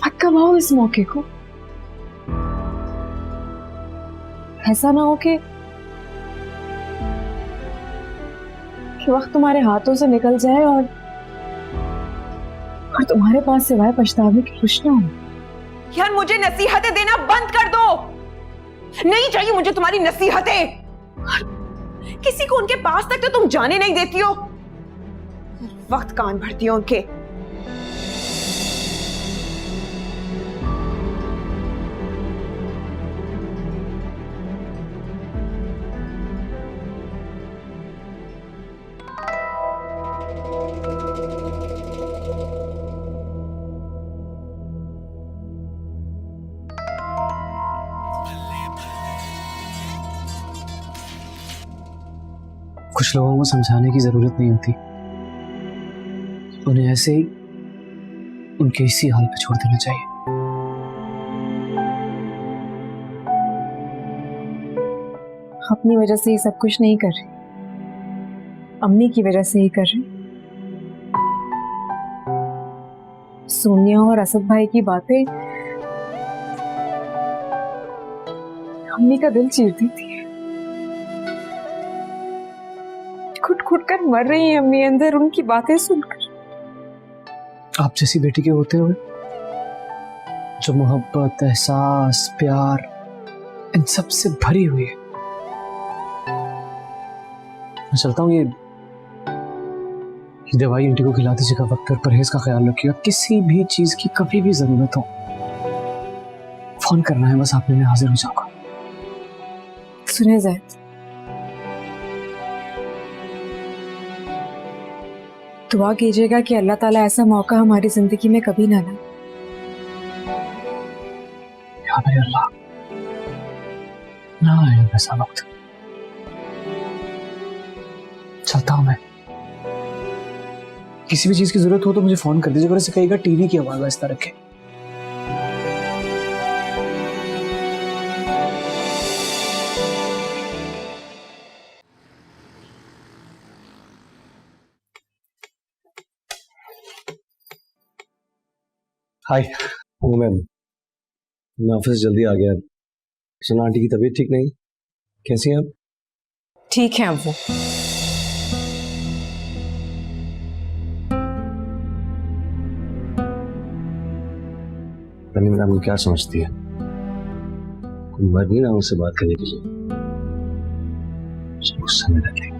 मत गवाओ इस मौके को। ऐसा ना हो कि वक्त तुम्हारे हाथों से निकल जाए और तुम्हारे पास सिवाय पछतावे के कुछ ना हो। यार मुझे नसीहतें देना बंद कर दो। नहीं चाहिए मुझे तुम्हारी नसीहतें। किसी को उनके पास तक तो तुम जाने नहीं देती हो, वक्त कान भरती हो उनके। कुछ लोगों को समझाने की जरूरत नहीं होती, उन्हें ऐसे ही उनके इसी हाल पे छोड़ देना चाहिए। अपनी वजह से ये सब कुछ नहीं कर रही, अम्मी की वजह से ही कर रही। सोनिया और असद भाई की बातें अम्मी का दिल चीरती थी। घुट घुट कर मर रही है अम्मी अंदर उनकी बातें सुनकर। आप जैसी बेटी के होते हुए जो मोहब्बत, एहसास, प्यार इन सब से भरी हुई है। मैं चलता हूँ, ये दवाई आंटी को खिला दीजिएगा, वक्त पर परहेज का ख्याल रखिएगा। किसी भी चीज की कभी भी जरूरत हो फोन करना है, बस आपने, मैं हाजिर हो जाऊंगा। सुने ज़ैद, दुआ कीजिएगा कि अल्लाह ताला ऐसा मौका हमारी जिंदगी में कभी ना लाए। या मेरे अल्लाह, ना आए ऐसा वक्त। चलता हूं मैं। किसी भी चीज की जरूरत हो तो मुझे फोन कर दीजिएगा। ऐसे कहेगा टीवी की आवाज आहिस्ता रखे। हाय। ओ मैम, मैं ऑफिस जल्दी आ गया। सुना आंटी की तबीयत ठीक नहीं, कैसी हैं आप? ठीक है वो। तनी मैडम क्या समझती है, कोई मर नहीं ना उससे बात करने के लिए, गुस्सा में रखे।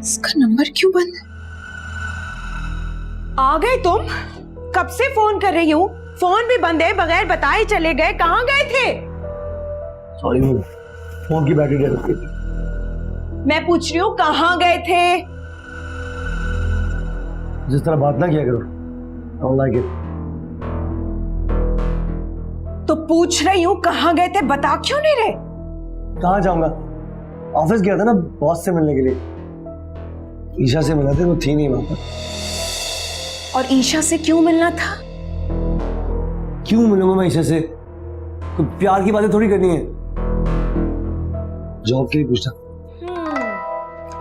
इसका नंबर क्यों बंद है? आ गए तुम? कब से फोन कर रही हूँ, फोन भी बंद है, बगैर बताए चले गए। कहाँ गए थे? सॉरी मैम, फोन की बैटरी डेड हो गई। मैं पूछ रही हूँ कहाँ गए थे? जिस तरह बात ना किया करो, I don't like it। तो पूछ रही हूँ कहाँ गए थे, बता क्यों नहीं रहे? कहाँ जाऊंगा, ऑफिस गया था ना बॉस से मिलने के लिए। ईशा से मिला था, वो थी नहीं वहां पर। और ईशा से क्यों मिलना था? क्यों मिलूंगा मैं ईशा से? कोई प्यार की बातें थोड़ी करनी है। जॉब के लिए पूछा।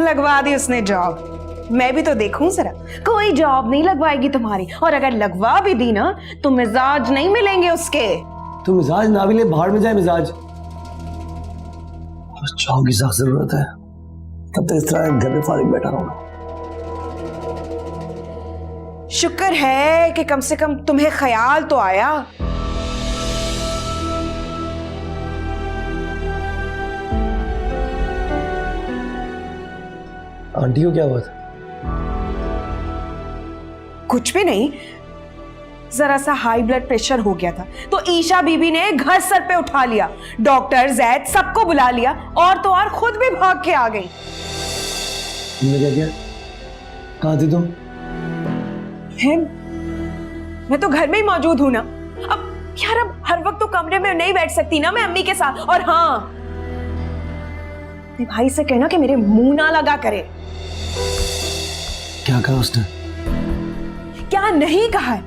लगवा दी उसने जॉब। मैं भी तो देखूं जरा, कोई जॉब नहीं लगवाएगी तुम्हारी। और अगर लगवा भी दी ना तो मिजाज नहीं मिलेंगे उसके। तो मिजाज ना भी ले, बाहर में जाए मिजाज। जॉब की सख्त जरूरत है, तब तक इस तरह घर में फारिग बैठा रहूंगा। शुक्र है कि कम से कम तुम्हें ख्याल तो आया। आंटी को क्या हुआ था? कुछ भी नहीं, जरा सा हाई ब्लड प्रेशर हो गया था तो ईशा बीबी ने घर सर पे उठा लिया। डॉक्टर, जैद सबको बुला लिया और तो और खुद भी भाग के आ गई। तुमने क्या किया? कहाँ थी तुम? मैं तो घर में ही मौजूद हूं ना। अब यार, अब हर वक्त तो कमरे में नहीं बैठ सकती ना मैं अम्मी के साथ। और हाँ, अपने भाई से कहना कि मेरे मुंह ना लगा करे। क्या कहा उसने? क्या नहीं कहा है?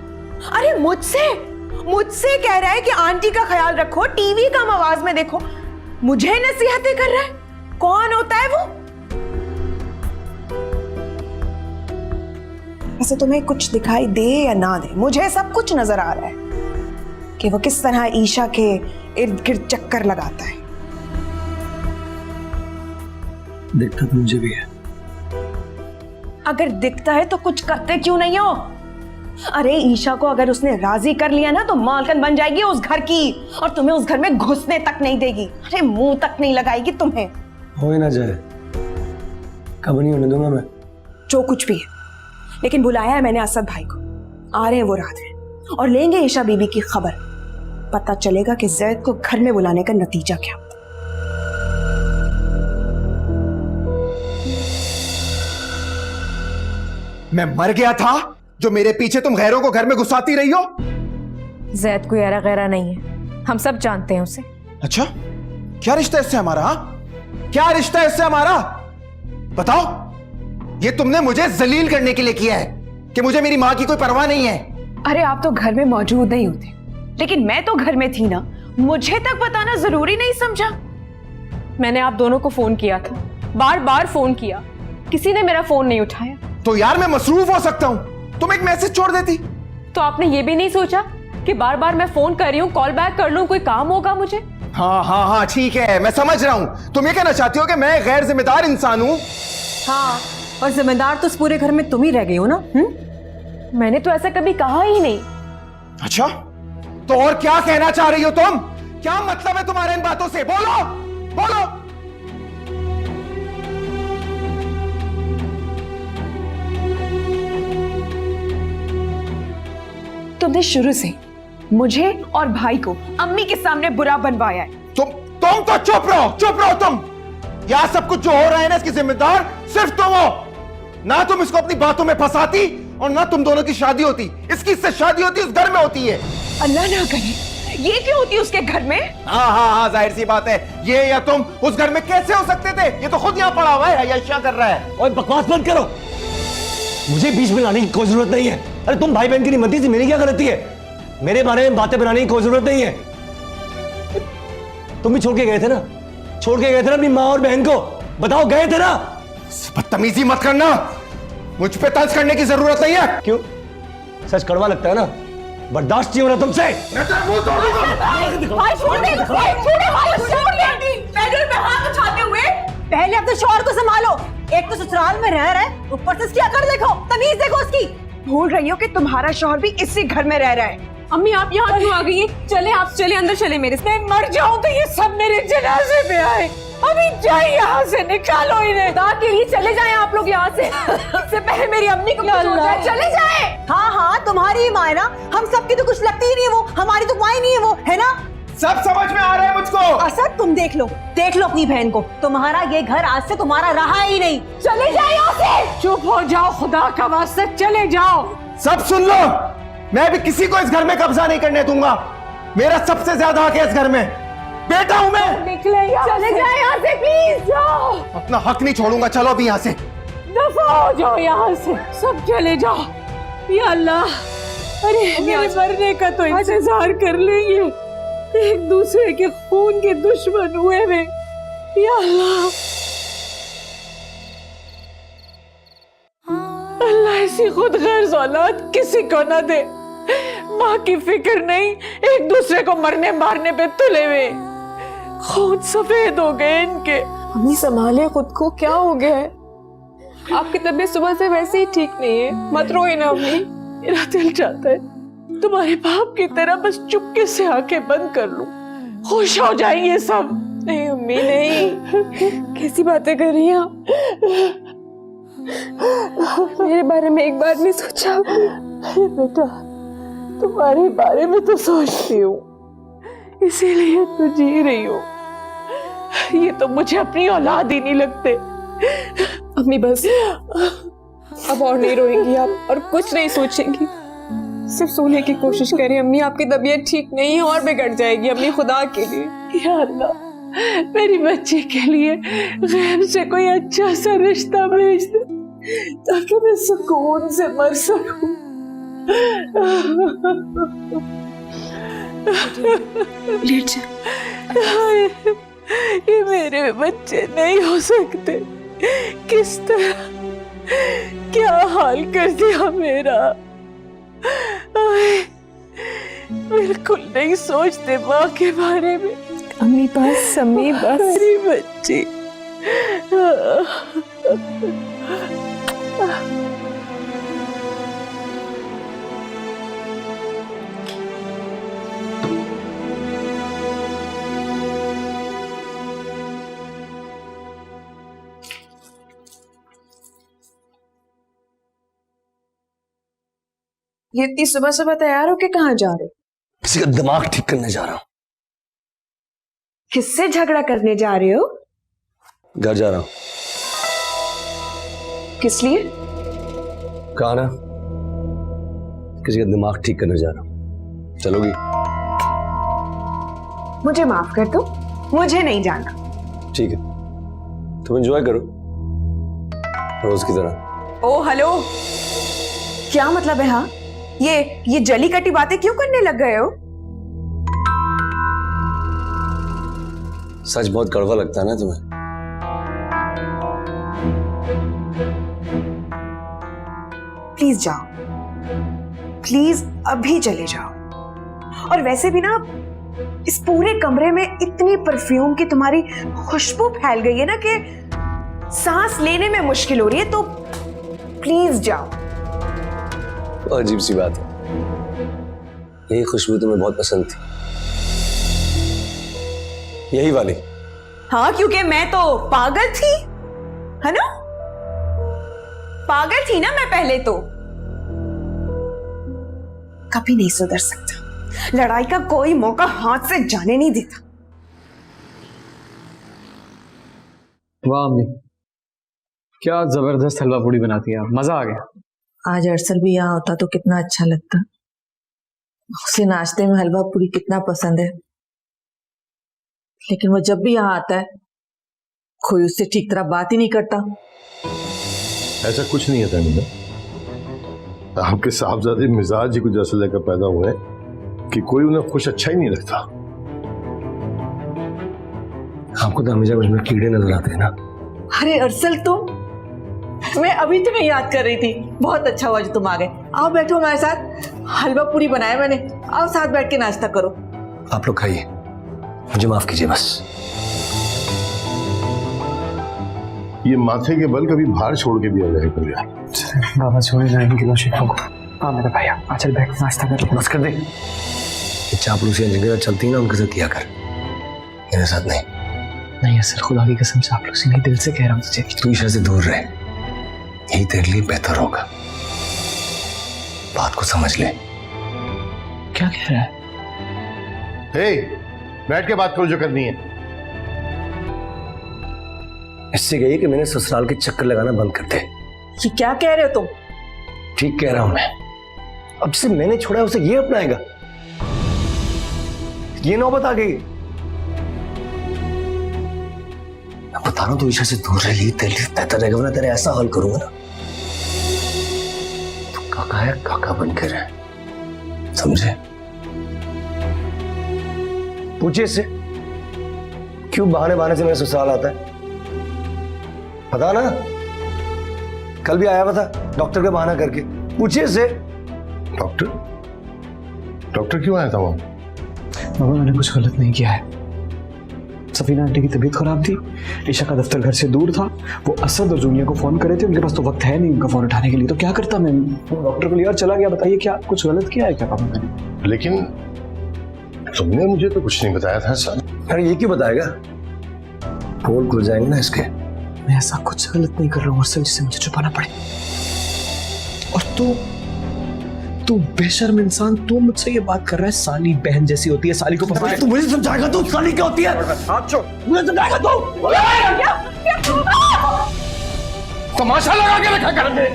अरे मुझसे कह रहा है कि आंटी का ख्याल रखो, टीवी कम आवाज में देखो। मुझे नसीहतें कर रहा है। कौन होता है वो? वैसे तुम्हें कुछ दिखाई दे या ना दे, मुझे सब कुछ नजर आ रहा है कि वो किस तरह ईशा के इर्द गिर्द चक्कर लगाता है। दिखता तो मुझे भी है। अगर दिखता है तो कुछ करते क्यों नहीं हो? अरे ईशा को अगर उसने राजी कर लिया ना तो मालकिन बन जाएगी उस घर की, और तुम्हें उस घर में घुसने तक नहीं देगी। अरे मुंह तक नहीं लगाएगी तुम्हें। हो ही ना जाए, कब नहीं होने दूंगा मैं। जो कुछ भी है, लेकिन बुलाया है मैंने असद भाई को। आ रहे हैं वो रात में और लेंगे ईशा बीबी की खबर। पता चलेगा कि जैद को घर में बुलाने का नतीजा क्या। मैं मर गया था जो मेरे पीछे तुम गैरों को घर में घुसाती रही हो? जैद कोई ऐरा गैरा नहीं है, हम सब जानते हैं उसे। अच्छा, क्या रिश्ता है इससे हमारा? क्या रिश्ता है इससे हमारा? बताओ। ये तुमने मुझे जलील करने के लिए किया है कि मुझे मेरी माँ की कोई परवाह नहीं है। अरे आप तो घर में मौजूद नहीं होते, लेकिन मैं तो घर में थी ना, मुझे तक बताना जरूरी नहीं समझा? मैंने आप दोनों को फोन किया था, बार बार फोन किया, किसी ने मेरा फोन नहीं उठाया। तो यार मैं मसरूफ हो सकता हूं, तुम एक मैसेज छोड़ देती। तो आपने ये भी नहीं सोचा कि बार बार मैं फोन कर रही हूँ, कॉल बैक कर लूं, कोई काम होगा मुझे? हाँ ठीक है, मैं समझ रहा हूं। तुम ये कहना चाहती हो कि मैं गैर जिम्मेदार इंसान हूं? हाँ, और जिम्मेदार तो इस पूरे घर में तुम ही रह गई हो ना। मैंने तो ऐसा कभी कहा ही नहीं। अच्छा, तो और क्या कहना चाह रही हो तुम? क्या मतलब है तुम्हारे इन बातों से? बोलो बोलो। तुमने शुरू से मुझे और भाई को अम्मी के सामने बुरा बनवाया है। तुम तो चुप रहो तुम। यह सब कुछ जो हो रहा है ना, इसकी जिम्मेदार सिर्फ तुम हो। ना तुम इसको अपनी बातों में फंसाती और ना तुम दोनों की शादी होती। इसकी इससे शादी होती, उस घर में होती है। अल्लाह ना करे, ये क्यों होती है उसके घर में? हाँ, जाहिर सी बात है। ये या तुम उस घर में कैसे हो सकते थे? ये तो खुद यहाँ पड़ा हुआ है, अय्याशियां कर रहा है। और बकवास बंद करो, मुझे बीच में लाने की कोई जरूरत नहीं है। अरे तुम भाई बहन की नहीं बनती थी, मेरी क्या गलती है? मेरे बारे में बातें बनाने की कोई जरूरत नहीं है। तुम भी छोड़ के गए थे ना अपनी माँ और बहन को। बताओ, गए थे ना? बदतमीजी मत करना, मुझ पे तंज करने की जरूरत नहीं है। क्यों? सच कड़वा लगता है ना? बर्दाश्त नहीं हो रहा तुमसे। मैं तेरा मुंह तोड़ दूंगा। भाई छोड़ दे, बेडरूम में हाथ उठाते हुए। पहले अपने शौहर को संभालो, एक तो ससुराल में रह रहा है, ऊपर से इसकी अकड़ देखो, तमीज देखो उसकी। भूल रही हो कि तुम्हारा शौहर भी इसी घर में रह रहा है। अम्मी आप यहाँ क्यों आ गई हैं? चले, आप चले अंदर चले। मेरे से मर जाऊं तो ये सब मेरे जनाजे में आए। अभी जाए यहाँ से, निकालो इन्हें। खुदा के लिए चले जाएं आप लोग यहाँ से। इससे पहले मेरी अम्मी को कुछ हो जाए। चले जाएं। हाँ, तुम्हारी माँ है ना, हम सबकी तो कुछ लगती ही नहीं है वो, हमारी तो माँ ही नहीं है वो, है ना? सब समझ में आ रहा है मुझको। असद तुम देख लो अपनी बहन को, तुम्हारा ये घर आज से तुम्हारा रहा ही नहीं। चले जाओ यहाँ से। चुप हो जाओ, खुदा का वास्ते चले जाओ। सब सुन लो, मैं भी किसी को इस घर में कब्जा नहीं करने दूंगा। मेरा सबसे ज्यादा हक है इस घर में, बेटा हूं मैं। निकले चले जाओ यहाँ से, प्लीज जाओ। अपना हक नहीं छोड़ूंगा, चलो अभी यहाँ से। दफा हो जाओ यहाँ से, सब चले जाओ। या अल्लाह, अरे मेरे मरने का तो इंतजार कर लेंगे, एक दूसरे के खून के दुश्मन हुए में। या अल्लाह, अल्लाह ऐसी खुद गर्ज औलाद किसी को न दे। माँ की फिक्र नहीं, एक दूसरे को मरने मारने पे तुले हुए, खून सफेद हो गए इनके। अम्मी संभाले खुद को, क्या हो गया है? आपकी तबीयत सुबह से वैसे ही ठीक नहीं है, मत रोए ना अम्मी। मेरा दिल चाहता है तुम्हारे बाप की तरह बस चुपके से आंखें बंद कर लूं, खुश हो जाएंगे सब। नहीं अम्मी नहीं, कैसी बातें कर रही हैं आप? मेरे बारे में एक बार नहीं सोचा? बेटा, तुम्हारे बारे में तो सोचती हूँ, इसीलिए तो जी रही हूँ। ये तो मुझे अपनी औलाद ही नहीं लगते। अम्मी बस, अब और नहीं रोएंगी आप और कुछ नहीं सोचेंगी। सिर्फ सोने की कोशिश करें अम्मी, आपकी तबीयत ठीक नहीं है और बिगड़ जाएगी अम्मी, खुदा के लिए। या अल्लाह, मेरी बच्ची के लिए गैब से कोई अच्छा सा रिश्ता भेज दे ताकि मैं सुकून से मर सकूं। लेट जा। ये मेरे बच्चे नहीं हो सकते। किस तरह, क्या हाल कर दिया मेरा। बिल्कुल नहीं सोचते माँ के बारे में। अम्मी बस, अम्मी बस। मेरी बच्ची। ये इतनी सुबह सुबह तैयार होके कहाँ जा रहे हो? किसी का दिमाग ठीक करने जा रहा हूं। किससे झगड़ा करने जा रहे हो? घर जा रहा हूं। किस लिए? कहा ना, किसी का दिमाग ठीक करने जा रहा हूं। चलोगी? मुझे माफ कर दो, मुझे नहीं जाना। ठीक है, तुम एंजॉय करो रोज की तरह। ओ हेलो, क्या मतलब है? हाँ, ये जली कटी बातें क्यों करने लग गए हो? सच बहुत कड़वा लगता है ना तुम्हें? प्लीज जाओ, प्लीज अभी चले जाओ। और वैसे भी ना, इस पूरे कमरे में इतनी परफ्यूम की तुम्हारी खुशबू फैल गई है ना कि सांस लेने में मुश्किल हो रही है, तो प्लीज जाओ। अजीब सी बात है, यही खुशबू तुम्हें बहुत पसंद थी, यही वाली। हाँ, क्योंकि मैं तो पागल थी, है ना? पागल थी ना मैं पहले तो। कभी नहीं सुधर सकता, लड़ाई का कोई मौका हाथ से जाने नहीं देता। वाह अम्मी, क्या जबरदस्त हलवा पूड़ी बनाती है आप, मजा आ गया। आज अरसल भी यहाँ होता तो कितना अच्छा लगता। उसे नाश्ते में हलवा पूरी कितना पसंद है, लेकिन वो जब भी यहाँ आता है कोई उससे ठीक तरह बात ही नहीं करता। ऐसा कुछ नहीं है तमीना, आपके साहबजादे मिजाज ही कुछ ऐसा लेकर पैदा हुए हैं कि कोई उन्हें खुश अच्छा ही नहीं लगता। आपको तो हमेशा मुझमें कीड़े नजर आते हैं ना। अरे अरसल, तुम, मैं अभी तुम्हें याद कर रही थी। बहुत अच्छा हुआ जो तुम आ गए। आओ बैठो हमारे साथ, हलवा पूरी बनाया मैंने, आओ साथ बैठ के नाश्ता करो। आप लोग खाइए, मुझे माफ कीजिए बस। ये माथे के बल कभी बाहर छोड़ के दिया जाए कर यार। बाबा छोड़े जाएंगे किलो शेखों को। हाँ मेरे भैया, चल बैठ नाश्ता कर ले। बस कर दे, चापलूसी जिनके साथ चलती है ना, उनके साथ किया कर, मेरे साथ नहीं। नहीं असल, खुदा की कसम चापलूसी नहीं, दिल से कह रहा हूँ तुझे। तू ईशा से दूर रहे, यही तेरे लिए बेहतर होगा। बात को समझ ले। क्या कह रहा है? हे, बैठ के बात करो जो करनी है। इससे कहिए कि मैंने ससुराल के चक्कर लगाना बंद कर दे। ये क्या कह रहे हो तुम? ठीक कह रहा हूं मैं। अब से मैंने छोड़ा उसे ये अपनाएगा, ये नौबत आ गई। मैं बता रहा हूं, तो ईशा से दूर रह, तेरे लिए बेहतर रहेगा, वरना तेरे ऐसा हाल करूंगा ना। तू काका है, काका बनकर रहे, समझे? पूछिए इससे क्यों बहाने बहाने से मेरे ससुराल आता है। पता ना, कल भी आया हुआ था डॉक्टर का बहाना करके। पूछिए इससे। डॉक्टर? डॉक्टर क्यों आया था वहां? बाबा मैंने कुछ गलत नहीं किया है। सफीना आंटी की तबीयत खराब थी, ईशा का दफ्तर घर से दूर था, वो असद और जूनिया को फोन करे थे, उनके पास तो वक्त है नहीं उनका फोन उठाने के लिए, तो क्या करता मैं? डॉक्टर को लिया और चला गया। बताइए क्या कुछ गलत किया है क्या पापा मैंने? लेकिन तुमने मुझे तो कुछ नहीं बताया था सर। अरे ये क्यों बताएगा, पोल खुल जाएंगे ना इसके। मैं ऐसा कुछ गलत नहीं कर रहा हूँ अरसल जिससे मुझे छुपाना पड़े। और तू बेशर्म इंसान, तू मुझसे ये बात कर रहा है, साली बहन जैसी होती है, साली को पता है। तू मुझे समझाएगा, तू साली क्या होती है? हाथ छोड़, मुझे समझाएगा तू? तमाशा लगा के रखा करेंगे,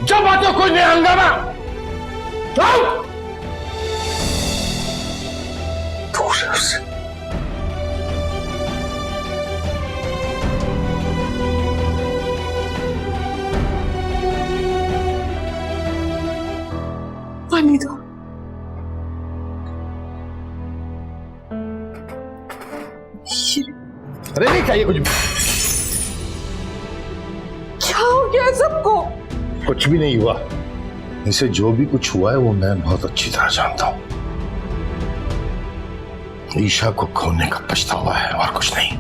जब आते कोई नया हंगामा दूर है उससे। पानी दो। अरे नहीं चाहिए कुछ भी। क्या हो गया सबको? कुछ भी नहीं हुआ। इसे जो भी कुछ हुआ है वो मैं बहुत अच्छी तरह जानता हूं। ईशा को खोने का पछतावा है और कुछ नहीं।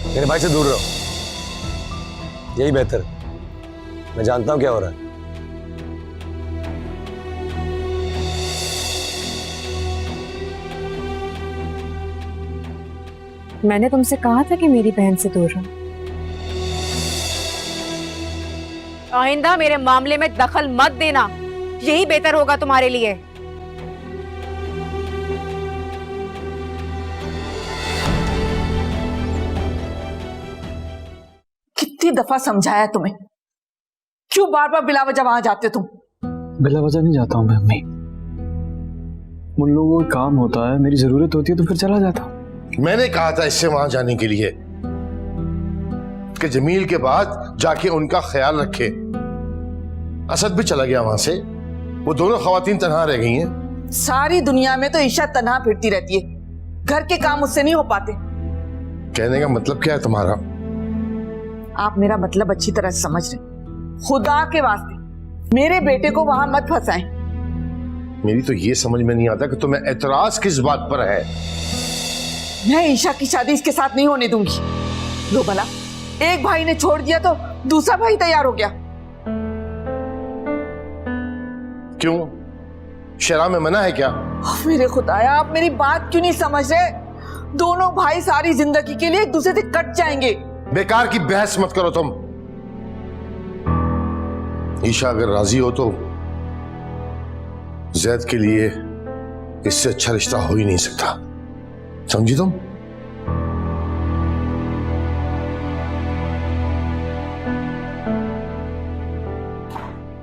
मेरे भाई से दूर रहो, यही बेहतर है। मैं जानता हूं क्या हो रहा है। मैंने तुमसे कहा था कि मेरी बहन से दूर रहो। आइंदा मेरे मामले में दखल मत देना, यही बेहतर होगा तुम्हारे लिए। कितनी दफा समझाया तुम्हें, क्यों बार बार बिला वजह वहां जाते हो तुम? बिला वजह नहीं जाता हूँ मैं अम्मी, उन लोगों को काम होता है, मेरी जरूरत होती है तो फिर चला जाता हूँ। मैंने कहा था इससे वहां जाने के लिए कि जमील के बाद जाके उनका ख्याल रखे। असद भी चला गया वहां से, वो दोनों खवातीन तन्हा रह गई हैं। सारी दुनिया में तो ईशा तन्हा फिरती रहती है, घर के काम उससे नहीं हो पाते। कहने का मतलब क्या है तुम्हारा? आप मेरा मतलब अच्छी तरह से समझ रहे। खुदा के वास्ते मेरे बेटे को वहां मत फंसाएं। मेरी तो ये समझ में नहीं आता कि तुम्हें एतराज किस बात पर है। मैं ईशा की शादी इसके साथ नहीं होने दूंगी। लो भला, एक भाई ने छोड़ दिया तो दूसरा भाई तैयार हो गया। क्यों, शरा में मना है क्या? मेरे खुदाया, आप मेरी बात क्यों नहीं समझ रहे? दोनों भाई सारी जिंदगी के लिए एक दूसरे से कट जाएंगे। बेकार की बहस मत करो तुम। ईशा अगर राजी हो तो जैद के लिए इससे अच्छा रिश्ता हो ही नहीं सकता, समझी तुम?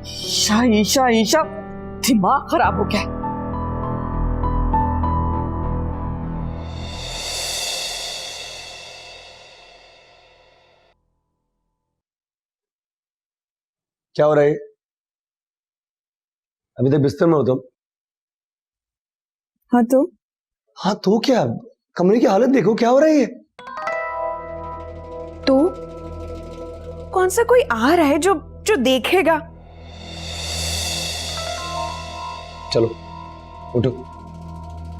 ईशा ईशा ईशा, दिमाग खराब हो गया। क्या हो रहा है? अभी तक बिस्तर में हो तुम? हाँ तो? हाँ तो क्या, कमरे की हालत देखो, क्या हो रहा है? तो कौन सा कोई आ रहा है जो जो देखेगा? चलो उठो,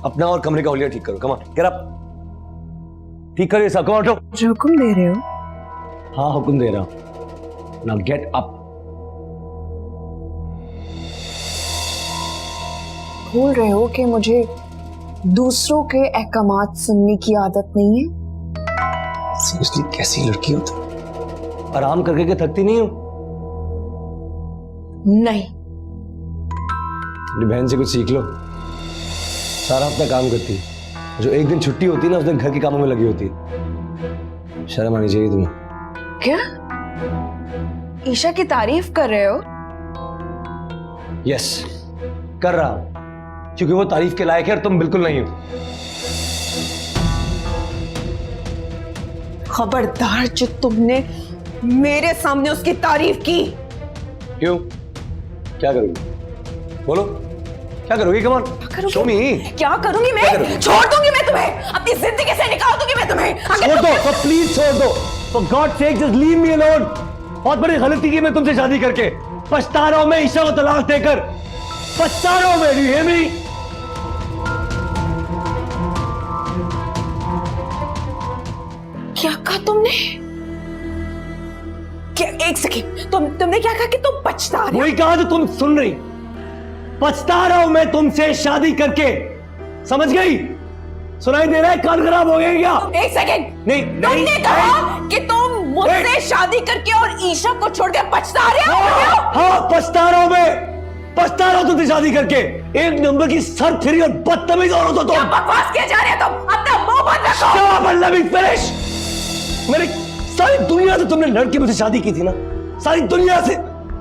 अपना और कमरे का होलिया ठीक करो। कम ऑन, गेट अप, ठीक करो ये सब। कम ऑन, उठो। जो हुक्म दे रहे हो? हाँ हुक्म दे रहा हूं। Now get up. भूल रहे हो कि मुझे दूसरों के अहकामात सुनने की आदत नहीं है। सीरियसली कैसी लड़की हो तुम? आराम करके के थकती नहीं हो? नहीं। अपनी बहन से कुछ सीख लो, सारा अपना काम करती है, जो एक दिन छुट्टी होती है ना उस दिन घर के कामों में लगी होती है। शर्म आनी चाहिए तुम्हें। क्या ईशा की तारीफ कर रहे हो? यस, कर रहा हूं, क्योंकि वो तारीफ के लायक है और तुम बिल्कुल नहीं हो। खबरदार जो तुमने मेरे सामने उसकी तारीफ की। क्यों, क्या करोगी? बोलो, क्या करोगी? कम ऑन, शो मी। क्या करूंगी मैं? छोड़ दूंगी मैं तुम्हें, अपनी जिंदगी से निकाल दूंगी मैं तुम्हें। छोड़ दो तो प्लीज छोड़ दो, for God sake just leave me alone. बहुत बड़ी गलती की मैं तुमसे शादी करके, पछता रहा हूं मैं ईशा को तलाक देकर, पछता रहा हूं मैं। Do you hear me? क्या कहा तुमने? क्या, एक सेकंड, तुमने क्या कहा कि तुम पछता रहे हो? वही कहा जो तुम सुन रही। पछता रहा हूं मैं तुमसे शादी करके, समझ गई? सुनाई दे रहा है? कान खराब हो गया क्या? एक सेकंड, नहीं तुमने कहा कि तुम मुझसे शादी करके और ईशा को छोड़ के पछता रहे हो? हाँ, पछता रहा हूं मैं, पछता रहा हूं तुमसे शादी करके। एक नंबर की सरफिरी और बदतमीज औरत हो तुम। क्या बकवास किए जा रहे हो तुम? अपना मुंह बंद रखो। Stop and let me finish। मेरी सारी दुनिया से तुमने लड़के मुझसे शादी की थी ना, सारी दुनिया से,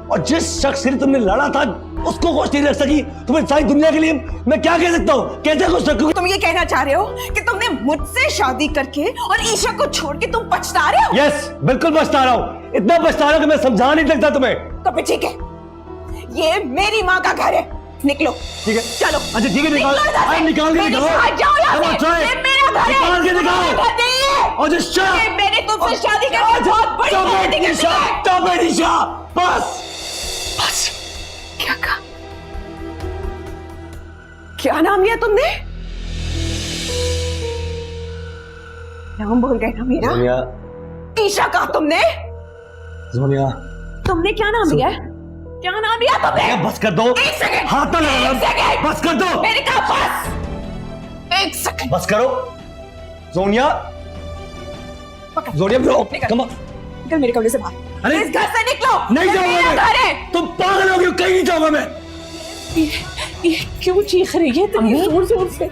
और जिस शख्स से तुमने लड़ा था उसको खुश नहीं रख सकी। तुम्हें सारी दुनिया के लिए मैं क्या कह सकता हूँ? कैसे खुश रखूंगी? तुम ये कहना चाह रहे हो कि तुमने मुझसे शादी करके और ईशा को छोड़ के तुम पछता रहे हो? यस, बिल्कुल पछता रहा हूँ। इतना पछता रहा हूँ कि मैं समझा नहीं सकता तुम्हें। तो फिर ठीक है, ये मेरी माँ का घर है, निकलो। ठीक है, चलो। अच्छा ठीक है, निकाल निकाल के दिखाओ। जाओ यहाँ से। ये मेरा घर है, निकाल के दिखाओ। मेरा घर नहीं है। और जो शाह, मैंने तुमसे शादी करके बहुत बड़ी गलती कर दी है। बस बस। क्या कहा? क्या नाम लिया तुमने? नाम बोल गए ना मेरा? सोनिया। ईशा कहा तुमने? सोनिया, तुमने क्या नाम लिया? क्या नाम लिया तुमने? बस कर दो। एक सेकंड। हाथ ना लगा, बस कर दो। मैंने कहा बस। एक सेकंड। बस करो Sonia. Sonia bro, come on. निकल मेरे कमरे से बाहर। अरे इस घर से निकलो। नहीं जाऊंगा मैं। तुम पागल हो गए, कहीं नहीं जाऊंगा मैं। ये क्यों चीख रही है तुम जोर जोर से?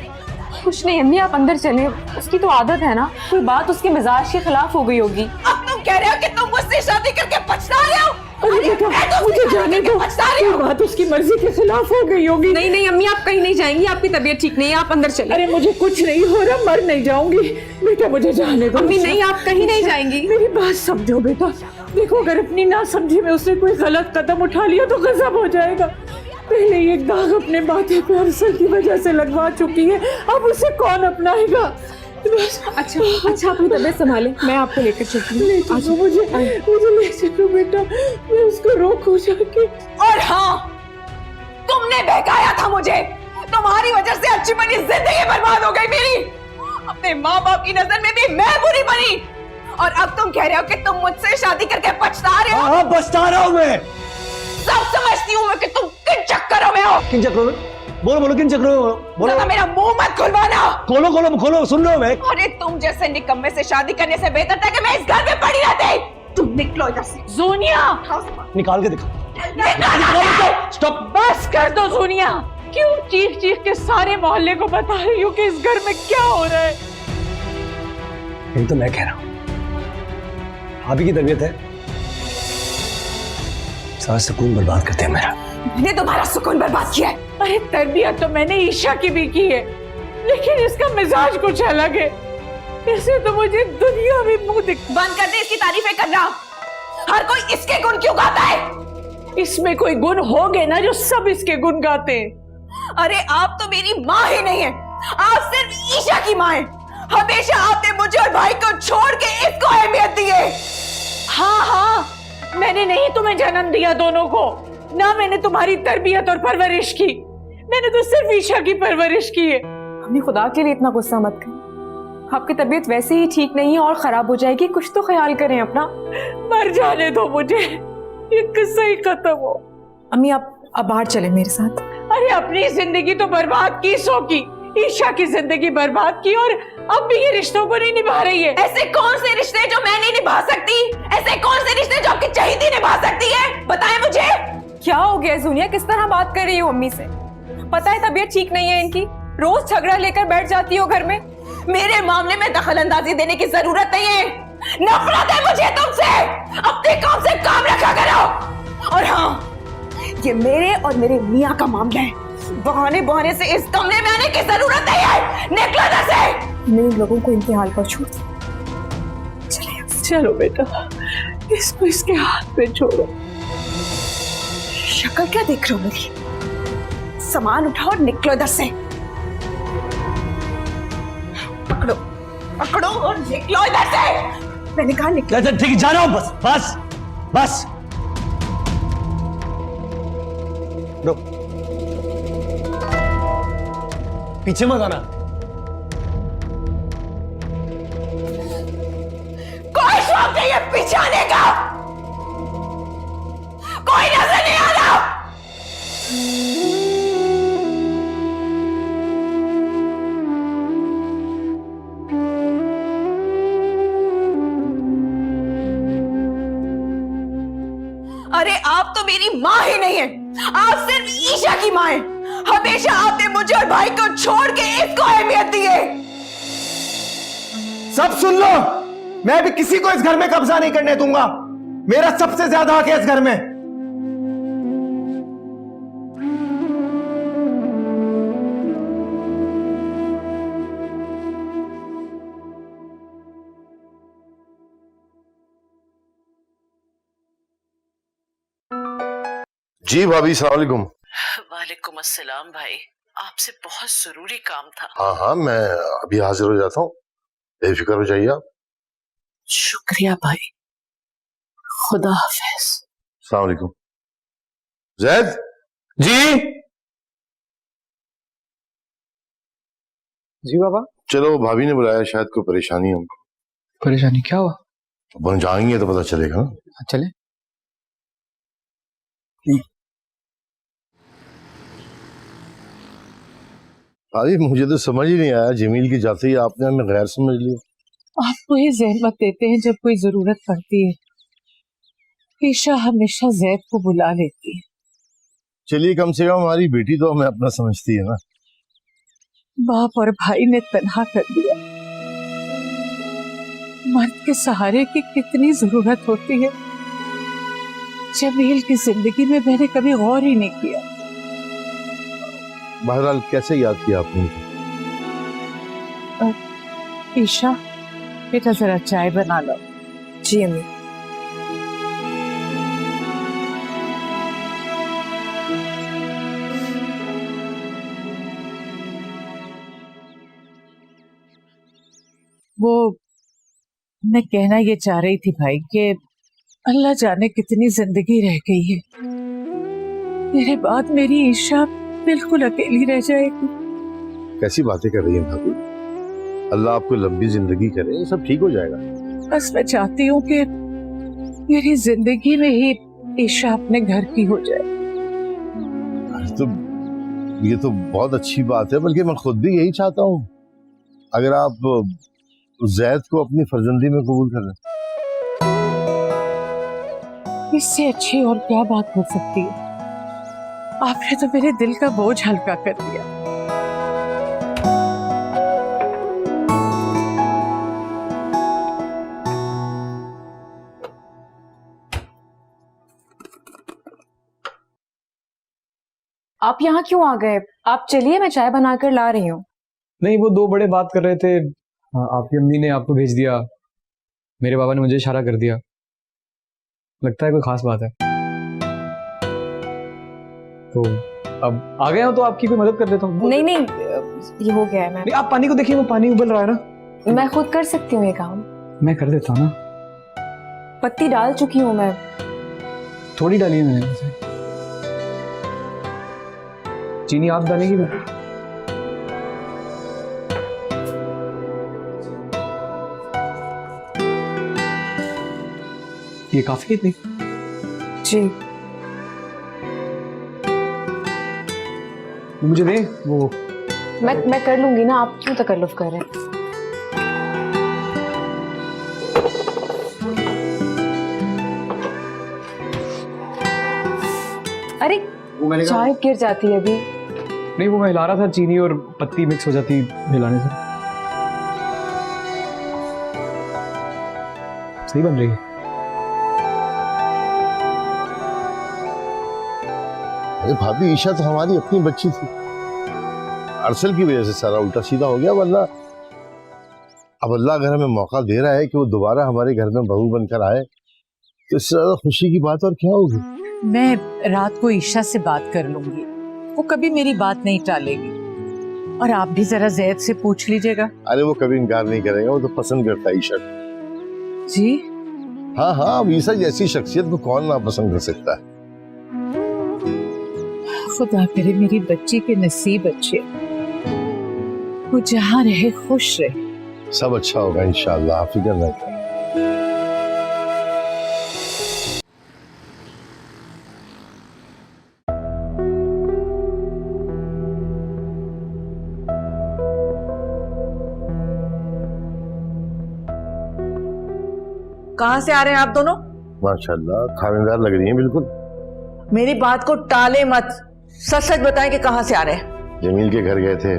कुछ नहीं अम्मी, आप अंदर चले, उसकी तो आदत है ना, कोई बात उसके मिजाज के खिलाफ हो गई होगी। अब तुम कह रहे हो कि तुम मुझसे शादी करके पछता रहे हो? अरे बेटा, मुझे जाने दो, ये बात उसकी मर्जी के खिलाफ हो गई होगी। नहीं नहीं अम्मी, आप कहीं नहीं जाएंगी, आपकी तबीयत ठीक नहीं है, आप अंदर चले। अरे मुझे कुछ नहीं हो रहा, मर नहीं जाऊंगी बेटा, मुझे जाने दो। अम्मी नहीं, आप कहीं नहीं जाएंगी। मेरी बात समझो बेटा, देखो अगर अपनी ना समझी में उसने कोई गलत कदम उठा लिया तो गजब हो जाएगा। पहले ही एक दाग अपने माथे पे अरसल की वजह से लगवा चुकी है, अब उसे कौन अपनाएगा? अच्छा अच्छा, अपनी तबीयत संभाले, मैं आपको लेकर चलती हूँ। ले चलो मुझे ले चलो बेटा, मैं उसको रोकूं जाके। और हाँ, तुमने बहकाया था मुझे, तुम्हारी वजह से अच्छी बनी जिंदगी बर्बाद हो गई मेरी। अपने माँ बाप की नजर में भी मैं बुरी बनी, और अब तुम कह रहे हो कि तुम मुझसे शादी करके पछता रहे हो? हाँ, पछता रहा हूँ मैं। सब समझती हूँ मैं कि तुम किन चक्करों में हो। किन चक्करों में? बोलो बोलो, किन चक्करों में? बोलो। मेरा मुंह मत खुलवाना। खोलो खोलो खोलो, सुन रहा हूँ मैं। अरे तुम जैसे निकम्मे से शादी करने से बेहतर था कि मैं इस घर में पड़ी रहती। तुम निकलो इधर से। सोनिया, निकाल के दिखा। स्टॉप, बस कर दो सोनिया। क्यों चीख चीख के सारे मोहल्ले को बता रही हो कि इस घर में क्या हो रहा है? यही तो मैं कह रहा हूँ, भाभी की तबीयत है, सारा सुकून बर्बाद करते हैं मेरा। मैंने तुम्हारा सुकून बर्बाद किया है। अरे तरबियत तो मैंने ईशा की भी की है, लेकिन इसका मिजाज कुछ अलग है। इसे तो मुझे दुनिया में मुंह दिख। बंद कर दे इसकी तारीफें करना। हर कोई इसके गुण क्यों गाता है? इसमें कोई गुण होंगे ना जो सब इसके गुण गाते हैं। अरे आप तो मेरी माँ ही नहीं है, आप सिर्फ ईशा की माँ है। हमेशा आपने मुझे और भाई को छोड़ के इसको अहमियत दी है। हाँ हाँ, मैंने नहीं तुम्हें जन्म दिया दोनों को, ना मैंने तुम्हारी तरबियत और परवरिश की, मैंने तो सिर्फ ईशा की परवरिश की है। अम्मी खुदा के लिए इतना गुस्सा मत करें, आपकी तबीयत वैसे ही ठीक नहीं है और खराब हो जाएगी, कुछ तो ख्याल करें अपना। मर जाने दो मुझे, ये किस्सा ही खत्म हो। अम्मी आप बाहर चले मेरे साथ। अरे अपनी जिंदगी तो बर्बाद की, सो की, ईशा की जिंदगी बर्बाद की, और अब भी ये रिश्तों को नहीं निभा रही है। ऐसे कौन से रिश्ते जो मैं नहीं निभा सकती? ऐसे कौन से रिश्ते जो आपकी चहेती निभा सकती है? बताएं मुझे। क्या हो गया सोनिया, किस तरह बात कर रही हो अम्मी से? पता है तबीयत ठीक नहीं है इनकी, रोज झगड़ा लेकर बैठ जाती हो घर में। मेरे मामले में दखल अंदाजी देने की जरूरत नहीं है। नफरत है मुझे तुमसे। अपने काम से काम रखा करो। और हाँ, ये मेरे और मेरे मियाँ का मामला है, बहाने बहाने से इस कमरे में आने की जरूरत नहीं है। निकलो इधर से। मैं इन लोगों को इनके हाल पर छोड़ दूं। चलो बेटा, इसको इसके हाथ में छोड़ो। शक्ल क्या देख रहे हो मेरी? सामान उठाओ और निकलो इधर से। पकड़ो पकड़ो और निकलो इधर से। मैंने कहा निकलो। ठीक है, जा रहा हूं, बस बस बस। रुक, पीछे मत आना। कोई शौक नहीं है पीछे आने का, कोई नजर नहीं आ रहा। आप तो मेरी माँ ही नहीं है, आप सिर्फ ईशा की माँ है। हमेशा आपने मुझे और भाई को छोड़ के इसको अहमियत दी है। सब सुन लो, मैं भी किसी को इस घर में कब्जा नहीं करने दूंगा। मेरा सबसे ज्यादा हक है इस घर में। जी भाभी, सलाम वालेकुम। वालेकुम अस्सलाम भाई, आपसे बहुत जरूरी काम था। हाँ हाँ, मैं अभी हाजिर हो जाता हूँ, बेफिक्र हो जाइए आप। शुक्रिया भाई, खुदा हाफिज। सलाम वालेकुम। जैद जी जी बाबा। चलो, भाभी ने बुलाया, शायद कोई परेशानी हो। परेशानी क्या हुआ? अपन जाएंगे तो पता चलेगा ना। चले। भाभी मुझे तो समझ ही नहीं आया, जमील की जाते ही आपने हमें गैर समझ लिया। आपको ही जहमत देते हैं जब कोई जरूरत पड़ती है। ईशा हमेशा जैद को बुला लेती है। चलिए, कम से कम हमारी बेटी तो हमें अपना समझती है ना। बाप और भाई ने तन्हा कर दिया। मर्द के सहारे की कितनी जरूरत होती है। जमील की जिंदगी में मैंने कभी गौर ही नहीं किया। बहरहाल, कैसे याद किया आपने? ईशा, बेटा जरा चाय बना लो। जी अम्मी। वो मैं कहना ये चाह रही थी भाई कि अल्लाह जाने कितनी जिंदगी रह गई है। मेरे बाद मेरी ईशा बिल्कुल अकेली रह जाएगी। कैसी बातें कर रही हैं भाभी? अल्लाह आपको लंबी जिंदगी करे, सब ठीक हो जाएगा। बस मैं चाहती हूँ कि मेरी जिंदगी में ही ईशा अपने घर की हो जाए। तो ये तो बहुत अच्छी बात है, बल्कि मैं खुद भी यही चाहता हूँ। अगर आप जैद को अपनी फर्जंदी में कबूल कर लें। इससे अच्छी और क्या बात हो सकती है। आपने तो मेरे दिल का बोझ हल्का कर दिया। आप यहाँ क्यों आ गए? आप चलिए, मैं चाय बनाकर ला रही हूँ। नहीं, वो दो बड़े बात कर रहे थे। आपकी अम्मी ने आपको भेज दिया, मेरे बाबा ने मुझे इशारा कर दिया। लगता है कोई खास बात है। तो अब आ गया हूं तो आपकी कोई मदद कर देता हूँ। नहीं नहीं, ये हो गया है। नहीं, आप पानी को देखिए, वो पानी उबल रहा है ना। मैं खुद कर सकती हूँ ये काम। मैं कर देता हूँ ना। पत्ती डाल चुकी हूँ मैं। थोड़ी डाली है मैंने वैसे। चीनी आप डालेंगी ना? ये काफी है? जी। मुझे दे वो। मैं कर लूंगी ना, आप क्यों तकल्लुफ कर रहे हैं? अरे चाय गिर जाती है अभी। नहीं, वो मैं हिला रहा था, चीनी और पत्ती मिक्स हो जाती हिलाने से। सही बन रही है। अरे भाभी, ईशा तो हमारी अपनी बच्ची थी। अरसल की वजह से सारा उल्टा सीधा हो गया, वरना अब अल्लाह अगर हमें मौका दे रहा है कि वो दोबारा हमारे घर में बहू बनकर आए, तो इससे ज्यादा खुशी की बात और क्या होगी। मैं रात को ईशा से बात कर लूंगी, वो कभी मेरी बात नहीं टालेगी। और आप भी जरा जैद से पूछ लीजिएगा। अरे वो कभी इनकार नहीं करेगा, वो तो पसंद करता है ईशा को। जी हाँ हाँ, अब ईशा जैसी शख्सियत को कौन ना पसंद कर सकता है। खुदा करे मेरी बच्ची के नसीब अच्छे, वो जहाँ रहे खुश रहे। सब अच्छा होगा इंशाअल्लाह, आप फिक्र न करें। कहाँ से आ रहे हैं आप दोनों? माशाल्लाह, थानेदार लग रही हैं बिल्कुल। मेरी बात को टाले मत, सच सच बताएं कि कहां से आ रहे हैं। जमील के घर गए थे,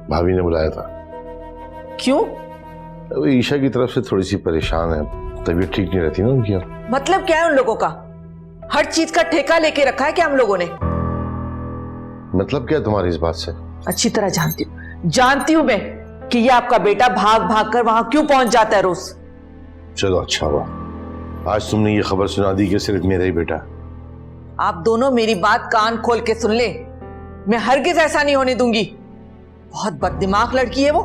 भाभी ने बुलाया था। क्यों? वो ईशा की तरफ से थोड़ी सी परेशान है, तबीयत ठीक नहीं रहती ना उनकी। मतलब क्या है उन लोगों का? हर चीज का ठेका लेके रखा है क्या हम लोगों ने? मतलब क्या है तुम्हारी इस बात से? अच्छी तरह जानती हूं मैं कि ये आपका बेटा भाग भाग कर वहां क्यों पहुंच जाता है रोज। चलो अच्छा हुआ आज तुमने ये खबर सुना दी कि सिर्फ मेरा ही बेटा। आप दोनों मेरी बात कान खोल के सुन ले, मैं हरगिज ऐसा नहीं होने दूंगी। बहुत बददिमाग लड़की है वो,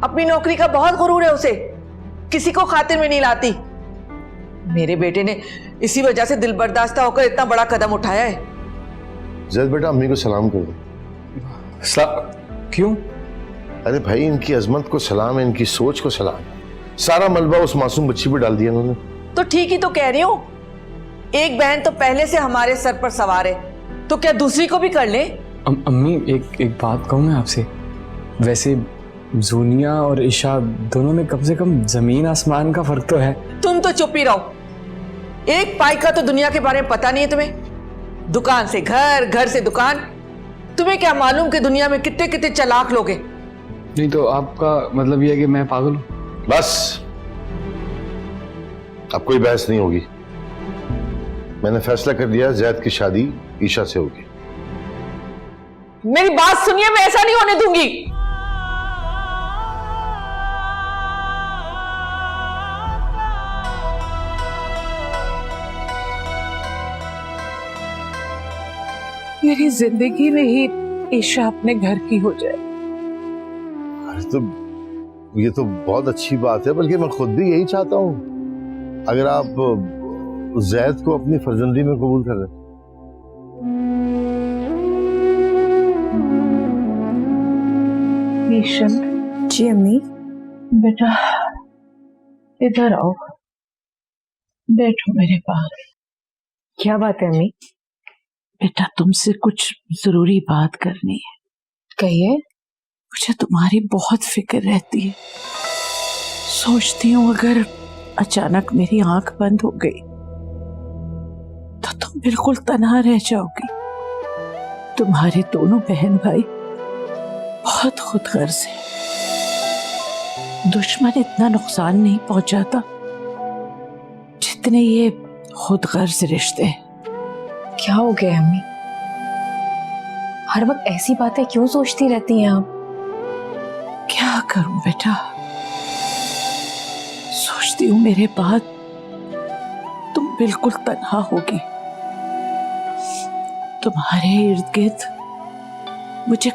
अपनी नौकरी का बहुत गुरूर है उसे, किसी को खातिर में नहीं लाती। मेरे बेटे ने इसी वजह से दिल बर्दाश्ता होकर इतना बड़ा कदम उठाया है। जैद बेटा अम्मी को सलाम कर दो। क्यों? अरे भाई इनकी अजमत को सलाम है, इनकी सोच को सलाम है। सारा मलबा उस मासूम बच्ची पे डाल दिया उन्होंने। तो ठीक ही तो कह रही हूं, एक बहन तो पहले से हमारे सर पर सवार है, तो क्या दूसरी को भी कर ले? अम्मी एक बात कहूँ मैं आपसे, वैसे जूनिया और ईशा दोनों में कम से कम जमीन आसमान का फर्क तो है। तुम तो चुप ही रहो, एक पाई का तो दुनिया के बारे में पता नहीं है तुम्हें। दुकान से घर, घर से दुकान, तुम्हें क्या मालूम कि दुनिया में कितने कितने चालाक लोग हैं। नहीं तो आपका मतलब यह है कि मैं पागल हूँ? बस अब कोई बहस नहीं होगी। मैंने फैसला कर दिया जैद की शादी ईशा से होगी। मेरी बात सुनिए, मैं ऐसा नहीं होने दूंगी। मेरी जिंदगी में ही ईशा अपने घर की हो जाए। अरे तो ये तो बहुत अच्छी बात है, बल्कि मैं खुद भी यही चाहता हूँ। अगर आप जैद को अपनी फर्जंदी में कबूल कर लें। ईशा जी अम्मी। बेटा इधर आओ, बैठो मेरे पास। क्या बात है अम्मी? बेटा तुमसे कुछ जरूरी बात करनी है। कहिए। मुझे तुम्हारी बहुत फिक्र रहती है। सोचती हूँ अगर अचानक मेरी आंख बंद हो गई तो तुम बिल्कुल तन्हा रह जाओगी। तुम्हारे दोनों बहन भाई बहुत खुदगर्ज हैं। दुश्मन इतना नुकसान नहीं पहुंचाता जितने ये खुदगर्ज रिश्ते हैं। क्या हो गया अम्मी? हर वक्त ऐसी बातें क्यों सोचती रहती हैं आप? क्या करूं बेटा, सोचती हूँ मेरे बाद तुम बिल्कुल तन्हा होगी। तुम्हारे इर्द गिर्द मुझे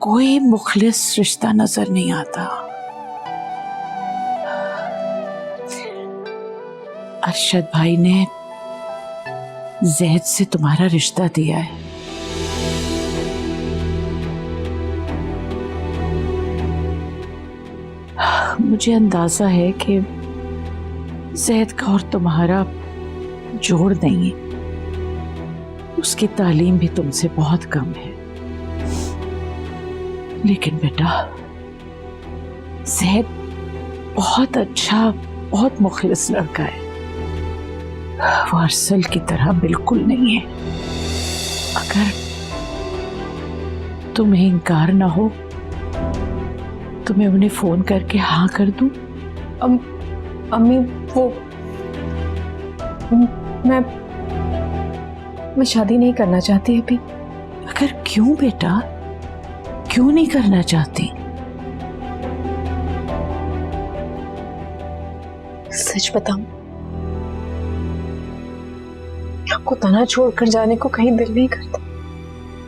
कोई मुखलिस रिश्ता नजर नहीं आता। अरशद भाई ने जैद से तुम्हारा रिश्ता दिया है। मुझे अंदाजा है कि जैद का और तुम्हारा जोड़ नहीं है। उसकी तालीम भी तुमसे बहुत कम है। लेकिन बेटा जैद बहुत अच्छा, बहुत मुखलिस लड़का है। वो अरसल की तरह बिल्कुल नहीं है। अगर तुम्हें इनकार ना हो तो मैं उन्हें फोन करके हाँ कर दूं? अम्मी वो मैं शादी नहीं करना चाहती अभी। अगर क्यों बेटा, क्यों नहीं करना चाहती? सच बताऊं, आपको तना छोड़कर जाने को कहीं दिल नहीं करता।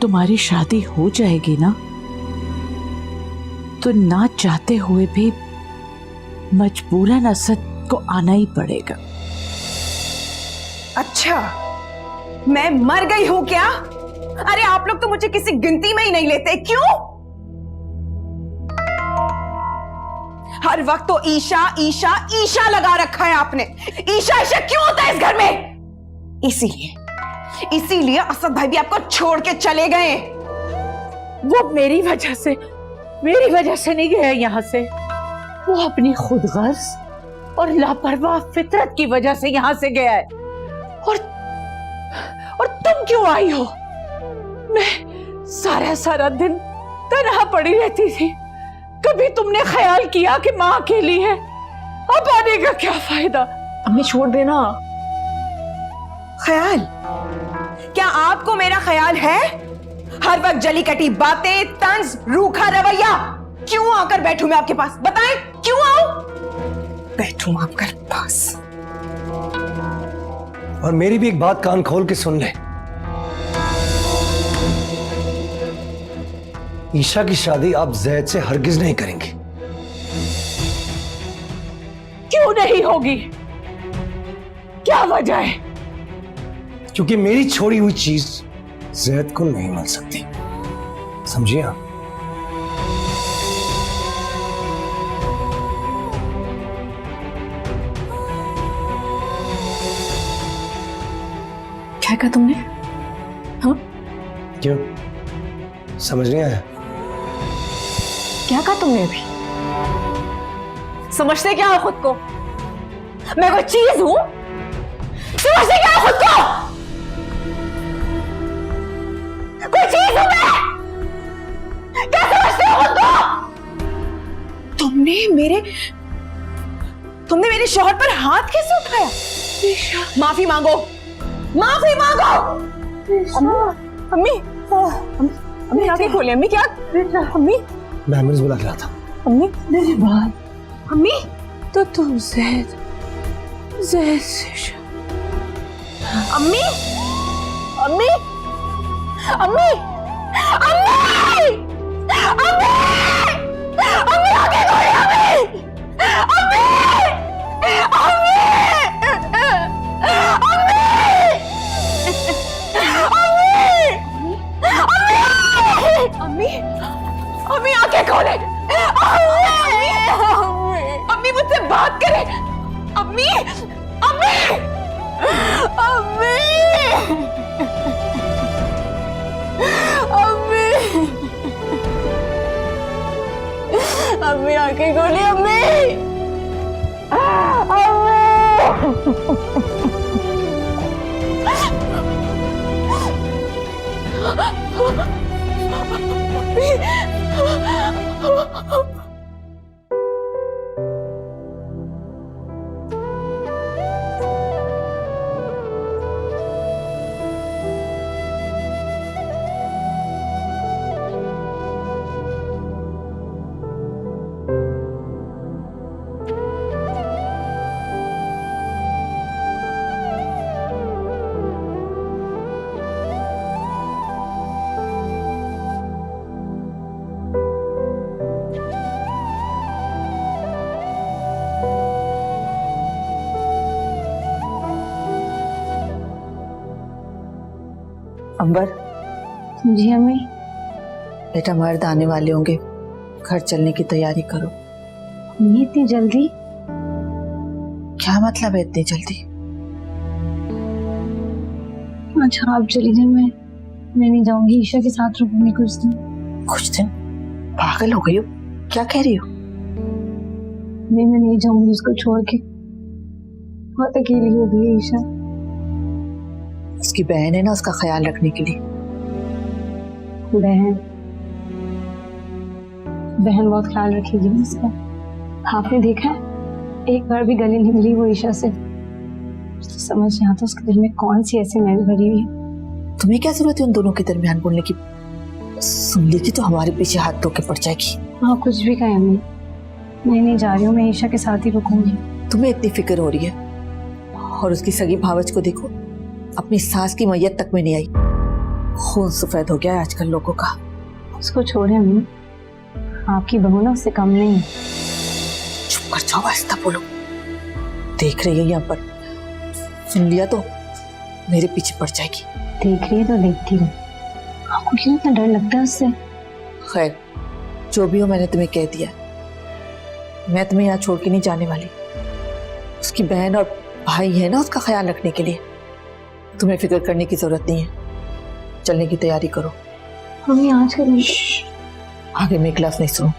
तुम्हारी शादी हो जाएगी ना तो ना चाहते हुए भी मजबूरन असद को आना ही पड़ेगा। अच्छा मैं मर गई हूं क्या? अरे आप लोग तो मुझे किसी गिनती में ही नहीं लेते। क्यों हर वक्त तो ईशा ईशा ईशा लगा रखा है आपने? ईशा ईशा क्यों होता है इस घर में? इसीलिए असद भाई भी आपको छोड़ के चले गए। वो मेरी वजह से नहीं गया यहाँ से। वो अपनी खुदगर्ज और लापरवाह फितरत की वजह से यहाँ से गया है। और तुम क्यों आई हो? मैं सारा सारा दिन तन्हा पड़ी रहती थी। कभी तुमने ख्याल किया कि माँ अकेली है? अब आने का क्या फायदा? अम्मी छोड़ देना। ख्याल? क्या आपको मेरा ख्याल है? हर वक्त जली कटी बातें, तंज, रूखा रवैया। क्यों आकर बैठूं मैं आपके पास? बताएं, क्यों आऊं? बैठूं आपके पास। और मेरी भी एक बात कान खोल के सुन ले। ईशा की शादी आप जैद से हरगिज नहीं करेंगे। क्यों नहीं होगी? क्या वजह है? क्योंकि मेरी छोड़ी हुई चीज जैद को नहीं मिल सकती, समझिए आप? क्या कहा तुमने? हाँ? क्यों समझ नहीं आया? क्या कहा तुमने अभी? समझते क्या हो खुद को? मैं कोई चीज हूं? समझते क्या हो खुद को? कोई चीज हूं मैं? क्या समझते हो खुद को? तुमने मेरे शौहर पर हाथ कैसे उठाया? माफी मांगो, माफी मांगो। अम्मी, अम्मी आगे खोले। अम्मी क्या? अम्मी, मैं एम्बुलेंस बुला के लाता। अम्मी मेरी बात। अम्मी तो तुम जैद से अम्मी, अम्मी, अम्मी, अम्मी, अम्मी, अम्मी आगे खोले। अम्मी, अम्मी, अम्मी, अम्मी, अम्मी आंखें खोले। अम्मी मुझसे बात करे। अम्मी, अम्मी, अम्मी, अम्मी, अम्मी आंखें खोली। अम्मी, अंबर। जी अम्मी। बेटा मर्द आने वाले होंगे, घर चलने की तैयारी करो। अम्मी इतनी जल्दी? क्या मतलब है इतनी जल्दी? अच्छा आप चली जाए, मैं नहीं जाऊंगी। ईशा के साथ रुकूंगी कुछ दिन। कुछ दिन? पागल हो गई हो? क्या कह रही हो? नहीं मैं नहीं जाऊंगी उसको छोड़ के। बहुत अकेली हो गई है ईशा। उसकी बहन है ना, उसका ख्याल रखने के लिए। बहन बहुत ख्याल रखेगी उसका। आपने देखा है एक बार भी गले नहीं मिली वो ईशा से। तो समझ नहीं आता उसके दिल में कौन सी ऐसी मैल भरी हुई है। तुम्हें क्या जरूरत है उन दोनों के दरमियान बोलने की? सुन लेगी तो हमारे पीछे हाथ धो के पड़ जाएगी। हाँ कुछ भी कहें अम्मी, मैं नहीं जा रही हूँ। मैं ईशा के साथ ही रुकूंगी। तुम्हें इतनी फिक्र हो रही है और उसकी सगी भावच को देखो, अपनी सास की मैयत तक में नहीं आई। खून सफेद हो गया है आजकल लोगों का। उसको छोड़े अम्मी, आपकी बहू ना उससे कम नहीं है। चुप कर जाओ, ऐसा बोलो। देख रही है यहाँ पर, सुन लिया तो मेरे पीछे पड़ जाएगी। देख रही है तो देखती रहो। आपको क्यों इतना डर लगता है उससे? खैर जो भी हो, मैंने तुम्हें कह दिया, मैं तुम्हें यहाँ छोड़ के नहीं जाने वाली। उसकी बहन और भाई है ना उसका ख्याल रखने के लिए। तुम्हें फिक्र करने की जरूरत नहीं है। चलने की तैयारी करो। मम्मी आज करेंगे। आगे मैं क्लास नहीं सुनूं।